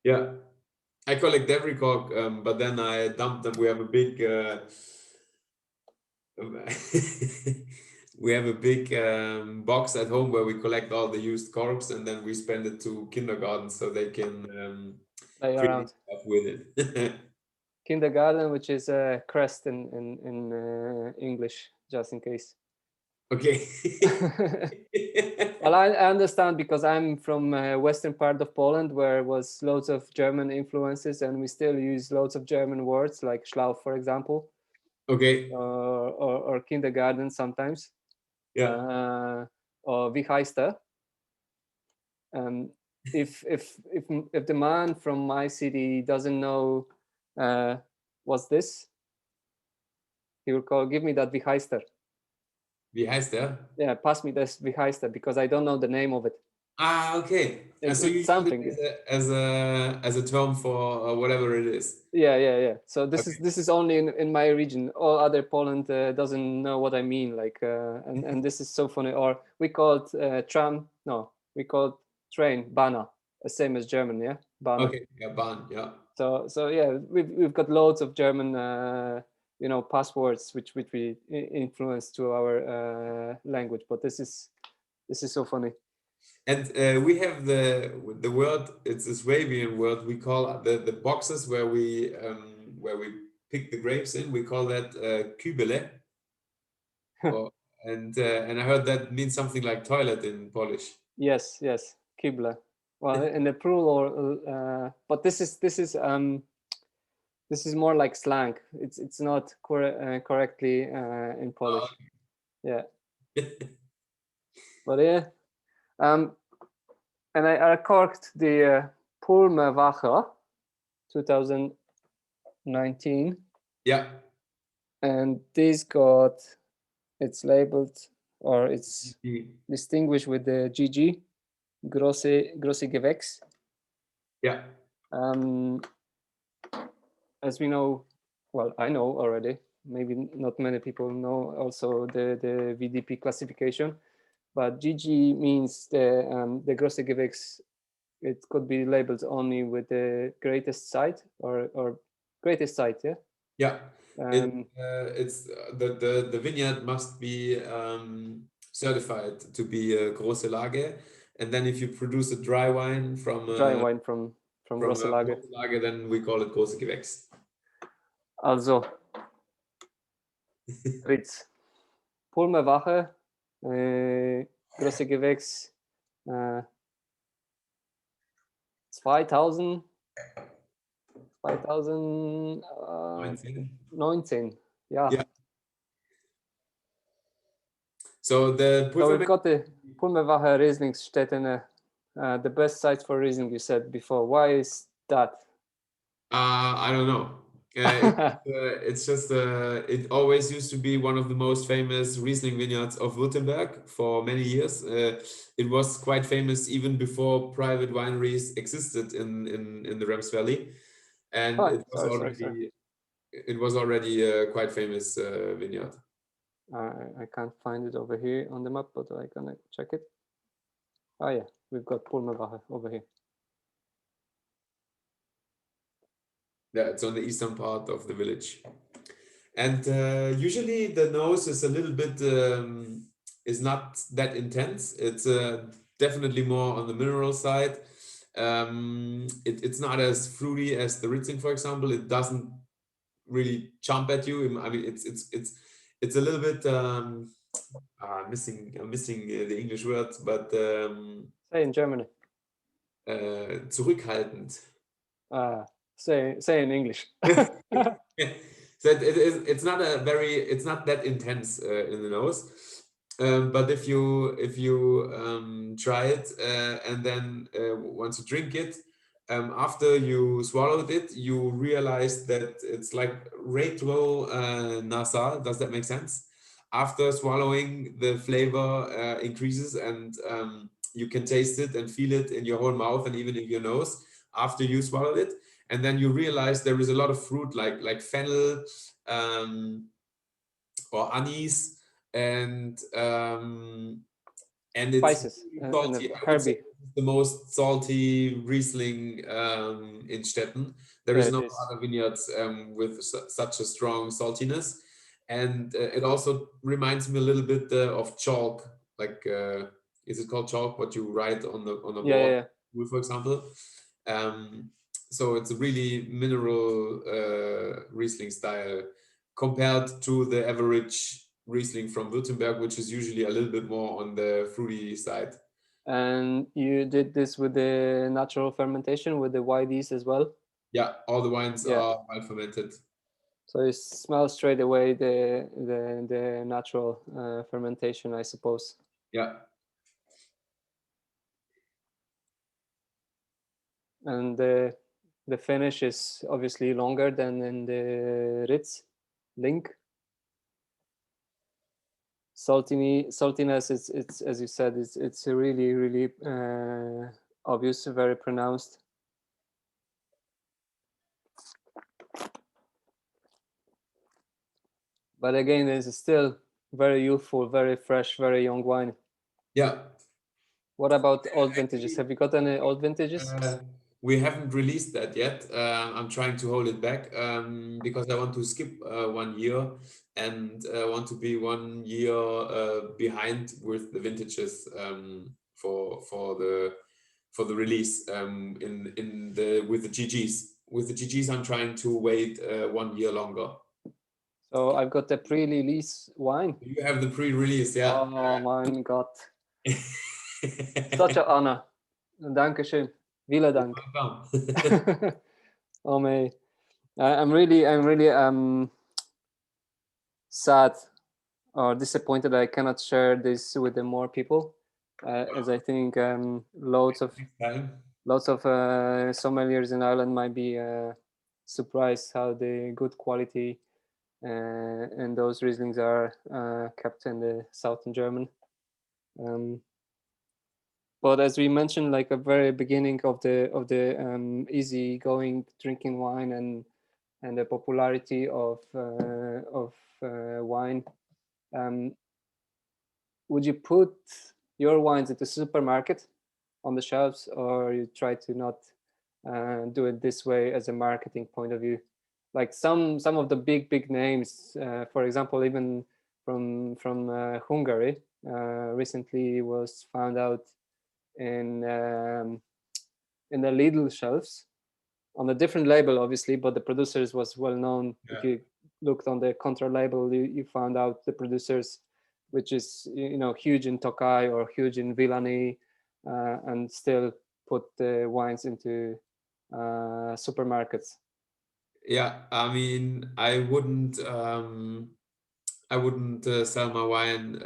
yeah. I collect every cork, but then I dump them. We have a big we have a big box at home where we collect all the used corks, and then we spend it to kindergarten so they can Play create around. stuff with it. Kindergarten, which is a crest in English, just in case. Okay. Well, I understand because I'm from western part of Poland, where was loads of German influences, and we still use loads of German words like Schlauch, for example, Okay. or kindergarten sometimes, Yeah. or wie heißt er? Um, if the man from my city doesn't know what's this, he will call, give me that wie heißt er? Wie heißt der? Yeah, pass me this wie heißt er, because I don't know the name of it. Ah, okay. So you It's use it something. as a term for whatever it is. Yeah. So this Okay. is only in my region. All other Poland doesn't know what I mean. Like and this is so funny. Or we call it tram. No, we call it train bana, the same as German. Yeah, bana. Okay. Yeah, Bahn. Yeah. So yeah, we've got loads of German you know passwords which we influence to our language. But this is so funny. And we have the word. It's a Swabian word. We call the boxes where we pick the grapes in. We call that kubele. Or, and I heard that means something like toilet in Polish. Yes, kibla. Well, in the plural, but this is more like slang. It's not correctly in Polish. Yeah, but yeah. And I corked the Pulmerwacher 2019, Yeah. and this got it's labeled or it's distinguished with the GG, grosse Gewächs. Yeah. As we know, well, I know already, maybe not many people know also the VDP classification, but GG means the grosse Gewächs. It could be labeled only with the greatest site or greatest site, yeah? Yeah. It's the vineyard must be certified to be a große Lage, and then if you produce a dry wine from große Lage. Große Lage, then we call it große Gewächs. Also Ritz, Pulmerwache, große Gewächs 2019. Yeah. So we've got the Pulmerwache Rieslingsstätten, the best sites for Riesling, you said before. Why is that? I don't know. It's just it always used to be one of the most famous Riesling vineyards of Württemberg for many years. It was quite famous even before private wineries existed in the Rems Valley, and it was already a quite famous vineyard. I can't find it over here on the map, but I'm gonna check it. Oh yeah, we've got Pulmerwache over here. Yeah, it's on the eastern part of the village. And usually the nose is a little bit, is not that intense. It's definitely more on the mineral side. It's not as fruity as the Ritzing, for example. It doesn't really jump at you. I mean, it's a little bit, I'm missing the English words, but say in German. Zurückhaltend. Say in English. So it's not that intense in the nose, but if you try it and then once you drink it, after you swallowed it, you realize that it's like retro nasal. Does that make sense? After swallowing, the flavor increases, and you can taste it and feel it in your whole mouth and even in your nose after you swallowed it. And then you realize there is a lot of fruit like fennel or anise and it's spices, salty. I would say the most salty Riesling in Stetten. There is no other vineyards with such a strong saltiness, and it also reminds me a little bit of chalk. Like, is it called chalk? What you write on the board, for example. So it's a really mineral Riesling style compared to the average Riesling from Württemberg, which is usually a little bit more on the fruity side. And you did this with the natural fermentation, with the YDs as well? Yeah, all the wines are well fermented. So you smell straight away the natural fermentation, I suppose. Yeah. And the finish is obviously longer than in the Ritz link. Saltiness, it's as you said, it's really obvious, very pronounced. But again, it's still very youthful, very fresh, very young wine. Yeah. What about old vintages? Have you got any old vintages? We haven't released that yet. I'm trying to hold it back because I want to skip 1 year and want to be 1 year behind with the vintages for the release with the GGs. With the GGs, I'm trying to wait 1 year longer. So I've got the pre-release wine. You have the pre-release, yeah. Oh my God. Such an honor. Dankeschön. Vielen Dank. Oh man, I'm really sad or disappointed that I cannot share this with the more people, as I think lots of sommeliers in Ireland might be surprised how the good quality and those Rieslings are kept in the southern German. But as we mentioned, like a very beginning of the easy going drinking wine and the popularity of wine, would you put your wines at the supermarket on the shelves, or you try to not do it this way as a marketing point of view? Like some of the big names, for example, even from Hungary, recently was found out in the Lidl shelves on a different label, obviously, but the producers was well known. Yeah. If you looked on the contra label, you found out the producers, which is huge in Tokai or huge in Villani, and still put the wines into supermarkets. Yeah, I mean, I wouldn't sell my wine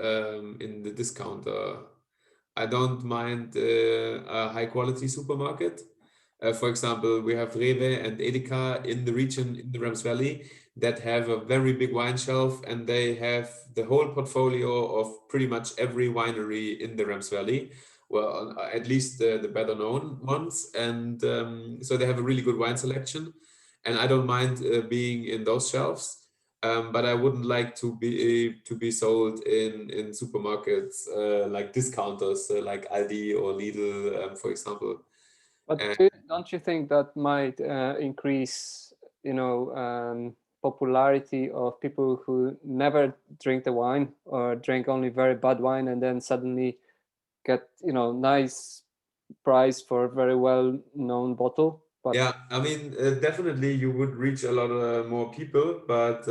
in the discounter. I don't mind a high quality supermarket. For example, we have Rewe and Edeka in the region in the Rams Valley that have a very big wine shelf, and they have the whole portfolio of pretty much every winery in the Rams Valley. Well, at least the better known ones, and so they have a really good wine selection, and I don't mind being in those shelves. But I wouldn't like to be sold in supermarkets like discounters like Aldi or Lidl, for example. But don't you think that might increase, popularity of people who never drink the wine or drink only very bad wine, and then suddenly get nice price for a very well known bottle? But Yeah, I mean, definitely you would reach a lot more people, but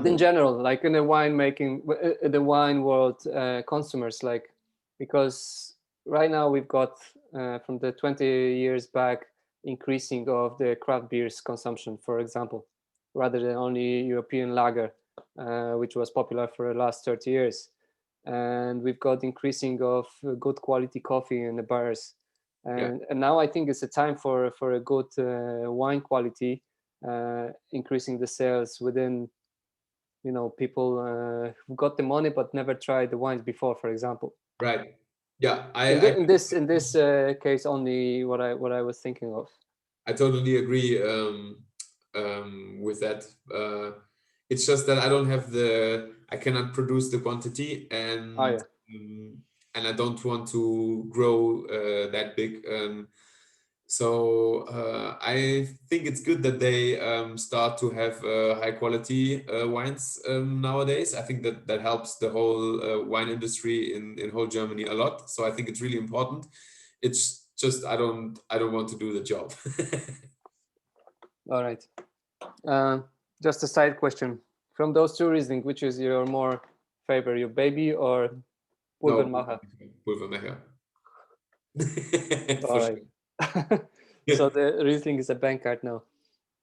in general, like in the winemaking, the wine world, consumers, like, because right now we've got from the 20 years back increasing of the craft beers consumption, for example, rather than only European lager, which was popular for the last 30 years. And we've got increasing of good quality coffee in the bars. yeah, And now I think it's a time for a good wine quality, increasing the sales within people who got the money but never tried the wines before, for example. right. Yeah, In this case, only what I was thinking of. I totally agree with that. It's just that I cannot produce the quantity, Oh yeah. and I don't want to grow that big. So I think it's good that they start to have high quality wines nowadays. I think that helps the whole wine industry in whole Germany a lot. So I think it's really important. It's just I don't want to do the job. All right. Just a side question. From those two reasons, which is your more favorite, your baby or No, Pulvermacher? Pulvermecher. All For right. sure. So the Riesling is a bank card now.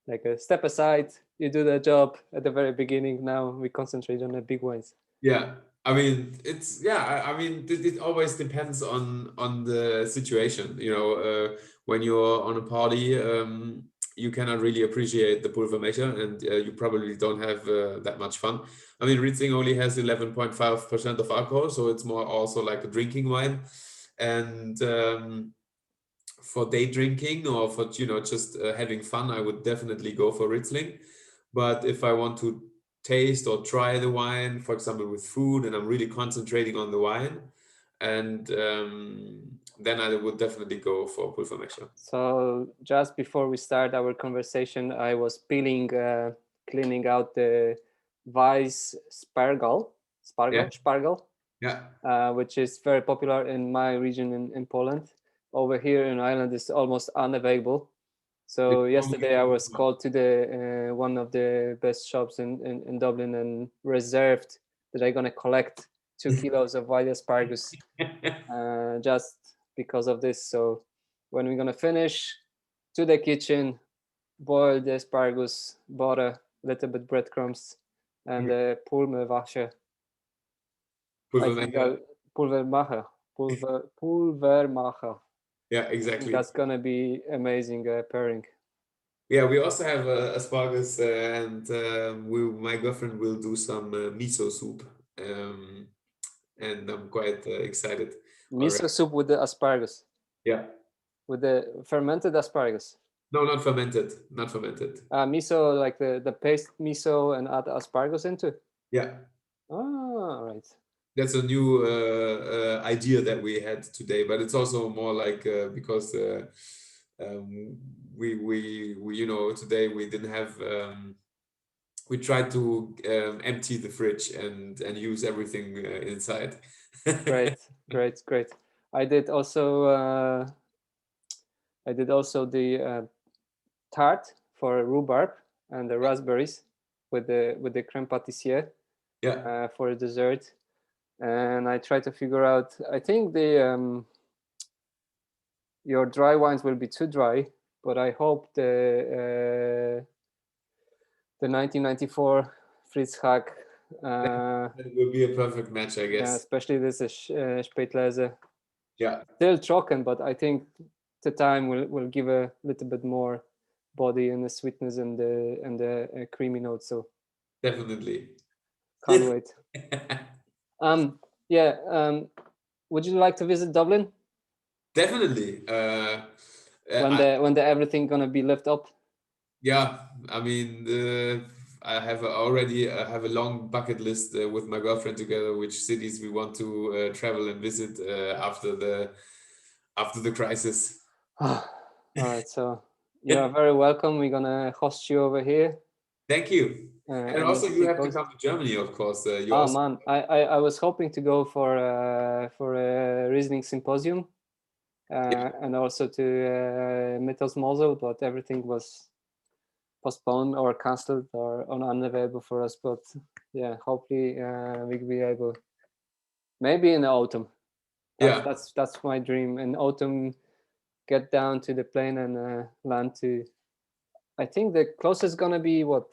Like a step aside, you do the job at the very beginning. Now we concentrate on the big wines. Yeah, I mean it's yeah. I mean it always depends on the situation. When you're on a party, you cannot really appreciate the Pulvermecher, and you probably don't have that much fun. I mean, Riesling only has 11.5% of alcohol, so it's more also like a drinking wine, and for day drinking or for just having fun, I would definitely go for Riesling. But if I want to taste or try the wine, for example, with food, and I'm really concentrating on the wine, and then I would definitely go for Pulvermecher. So just before we start our conversation, I was cleaning out the Weiss Yeah, Spargel, yeah. which is very popular in my region in Poland. Over here in Ireland, it's almost unavailable. So It's yesterday I only was called to the one of the best shops in Dublin and reserved that I'm gonna collect 2 kilos of wild asparagus just because of this. So when we're gonna finish, to the kitchen, boil the asparagus, butter, little bit breadcrumbs, and pulvermacher. I think Pulvermecher. I'll pulvermacher. Yeah, I think exactly. that's gonna be amazing pairing. Yeah, we also have asparagus, and my girlfriend will do some miso soup, um, and I'm quite excited already. Miso soup with the asparagus, Yeah, with the fermented asparagus. no, not fermented, not fermented. Miso, like the paste miso and add asparagus into. Yeah, Ah, right. that's a new idea that we had today, but it's also more like because um, we today we didn't have. We tried to empty the fridge and use everything inside. Great, great, great. I did also the tart for rhubarb and the raspberries with the creme pâtissière Yeah, for a dessert, and I tried to figure out. I think your dry wines will be too dry, but I hope the 1994 Fritz Hack, that will be a perfect match, I yeah, guess. especially this Spätlese, Yeah, still trocken, but I think the time will give a little bit more body and the sweetness and the creamy notes. So definitely. can't wait. Yeah. Would you like to visit Dublin Definitely. when the everything gonna be left up? Yeah, I mean, I have already have a long bucket list with my girlfriend together, which cities we want to travel and visit after the crisis. All right. So you are very welcome. We're gonna host you over here. Thank you. And On the also, you sea have to coast. come to Germany, of course. You Oh also, man, I was hoping to go for a Riesling symposium yeah, and also to Mittels Mosel, but everything was postponed or cancelled or unavailable for us. But yeah, hopefully we'll be able. Maybe in the autumn. yeah. That's my dream. In autumn, get down to the plane and land to. I think the closest gonna be what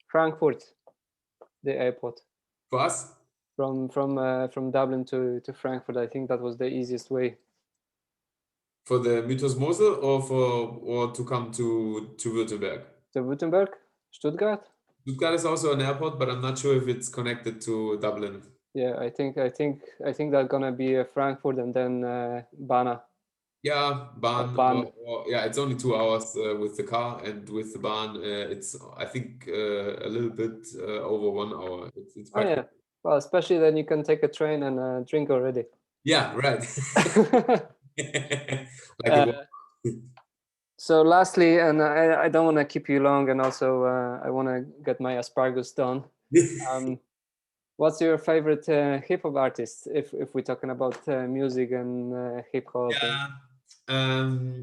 Frankfurt, the airport. For us, From Dublin to Frankfurt. I think that was the easiest way. for the Mythos Mosel, or to come to Württemberg. To Württemberg, Stuttgart. Stuttgart is also an airport, but I'm not sure if it's connected to Dublin. Yeah, I think that's gonna be Frankfurt and then Bana Yeah, or Bahn, Ban. or yeah, it's only 2 hours with the car, and with the Bahn, it's I think a little bit over 1 hour. It's Oh quite yeah. quick. Well, especially then you can take a train and drink already. Yeah, right. Like it was. uh, so lastly, and I don't want to keep you long, and also I want to get my asparagus done. Um, what's your favorite hip hop artist? If we're talking about music and hip hop and Yeah.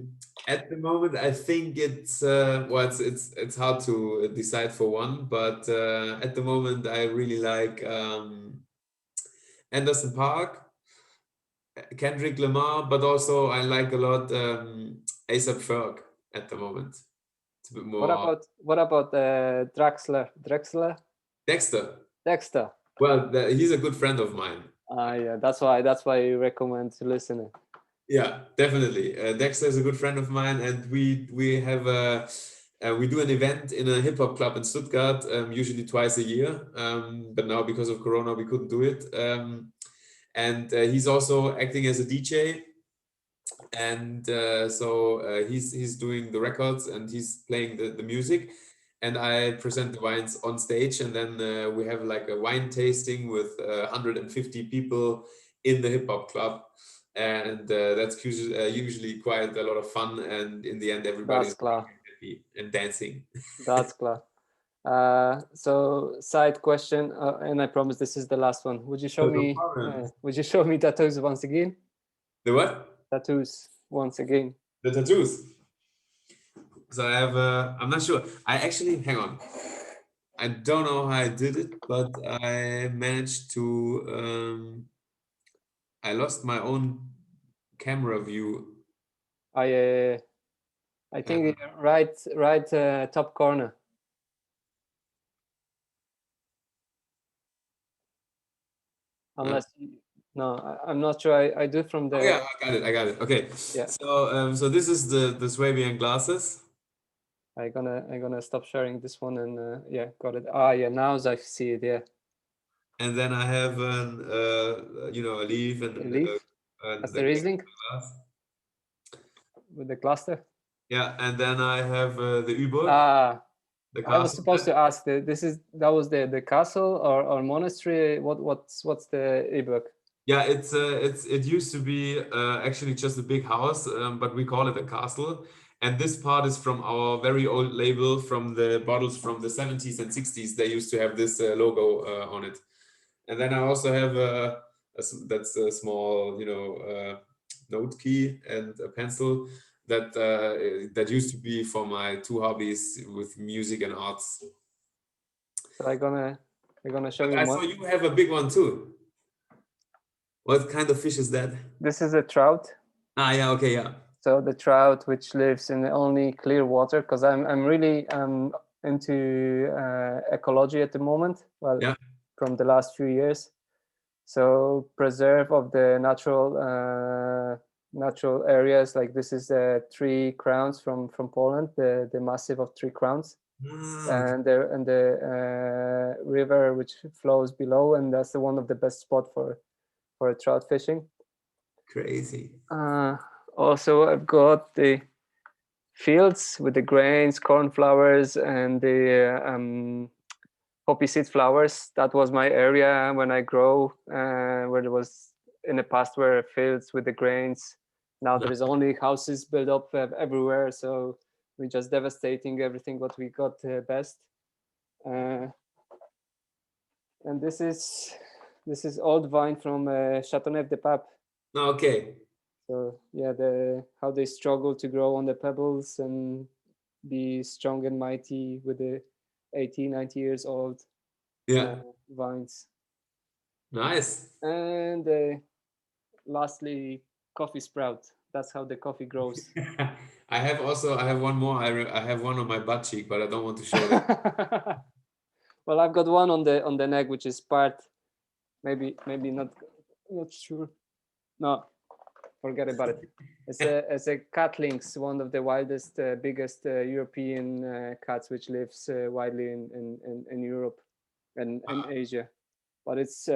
At the moment, I think it's well, it's hard to decide for one, but at the moment, I really like Anderson Park, Kendrick Lamar, but also I like a lot A$AP Ferg at the moment. It's a bit more what about Dexter. Dexter? Well, he's a good friend of mine. Yeah, that's why you recommend to listen it. Yeah, definitely. Dexter is a good friend of mine, and we have we do an event in a hip hop club in Stuttgart, usually twice a year. But now because of Corona, we couldn't do it. And he's also acting as a DJ, and he's doing the records and he's playing the music, and I present the wines on stage, and then we have like a wine tasting with 150 people in the hip hop club, and that's usually quite a lot of fun, and in the end That's everybody's klar. happy and dancing. That's klar. So side question, and I promise this is the last one. Would you show No me? problem. Would you show me tattoos once again? The what? Tattoos once again. The tattoos. So I have I'm not sure, I actually, hang on, I don't know how I did it, but I managed to I lost my own camera view. I think right top corner. Uh, Unless no, I'm not sure. I do from oh yeah, the I got it. Okay. yeah. So so this is the Swabian glasses. I'm gonna stop sharing this one and yeah, got it. Ah, yeah, now I see it. Yeah, And then I have an a leaf a leaf. and That's the the Riesling glass. with the cluster. Yeah, and then I have the Üburg, Ah, the I was castle. supposed to ask. That was the castle or monastery. What's the Iburg? Yeah, it used to be actually just a big house, but we call it a castle. And this part is from our very old label from the bottles from the 70s and 60s. They used to have this logo on it. And then I also have that's a small, note key and a pencil that used to be for my two hobbies with music and arts. So I'm gonna show But you I one. saw you have a big one too. What kind of fish is that? This is a trout. Ah, yeah, okay, yeah. So the trout which lives in only clear water, because I'm really into ecology at the moment. Well, Yeah. from the last few years. So preserve of the natural areas, like this is Three Crowns from Poland, the massive of Three Crowns, Ah, okay. and the river which flows below, and that's the one of the best spot for trout fishing. Crazy. Also, I've got the fields with the grains, cornflowers, and the poppy seed flowers. That was my area when I grow, where there was in the past were fields with the grains. Now there is only houses built up everywhere, so we're just devastating everything what we got best. And this is old vine from Châteauneuf-de-Pape. Okay. So yeah, how they struggle to grow on the pebbles and be strong and mighty with the 80, 90 years old Yeah. vines. Nice. And lastly, coffee sprout. That's how the coffee grows. I have one more. I have one on my butt cheek, but I don't want to show that. Well, I've got one on the neck, which is part, maybe not sure. No, forget about it. It's a cat lynx, one of the wildest, biggest European cats, which lives widely in Europe and Asia. But it's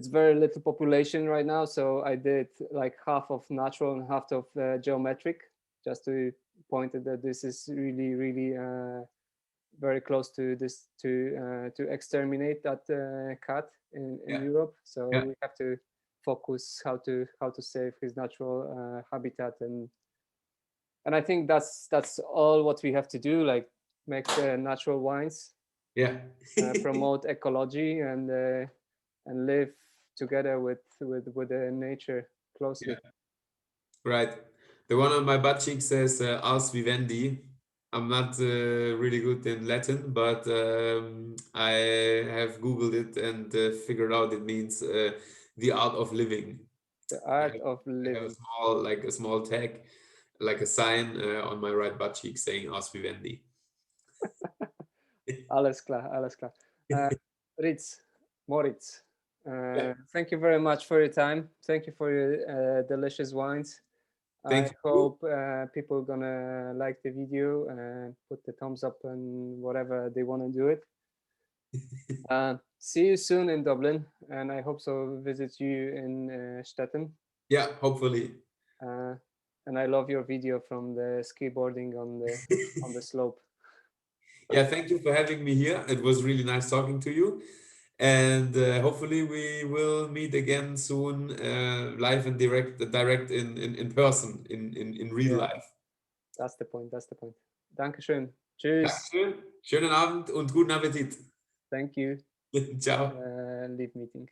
very little population right now, so I did like half of natural and half of geometric, just to point out that this is really very close to this to exterminate that cat in Yeah. Europe. So Yeah. we have to focus how to save his natural habitat, and I think that's all what we have to do, like make natural wines, Yeah. promote ecology, and live together with nature closely. Yeah. Right. The one on my butt cheek says "Ars vivendi." I'm not really good in Latin, but I have Googled it and figured out it means the art of living. The I art have, of I have living. a small tag, like a sign on my right butt cheek saying "Ars vivendi." Alles klar, alles klar. Ritz, Moritz, Yeah. thank you very much for your time. Thank you for your delicious wines. I Thank you. hope people are gonna like the video and put the thumbs up and whatever they want to do it. See you soon in Dublin, and I hope so visit you in Stettin. Yeah, hopefully. And I love your video from the skateboarding on the slope. Yeah, thank you for having me here. It was really nice talking to you. And hopefully we will meet again soon, live and direct in person, in real Yeah, life. that's the point. That's the point. Dankeschön. Tschüss. Dankeschön. Schönen Abend und guten Appetit. Thank you. Ciao. Leave meeting.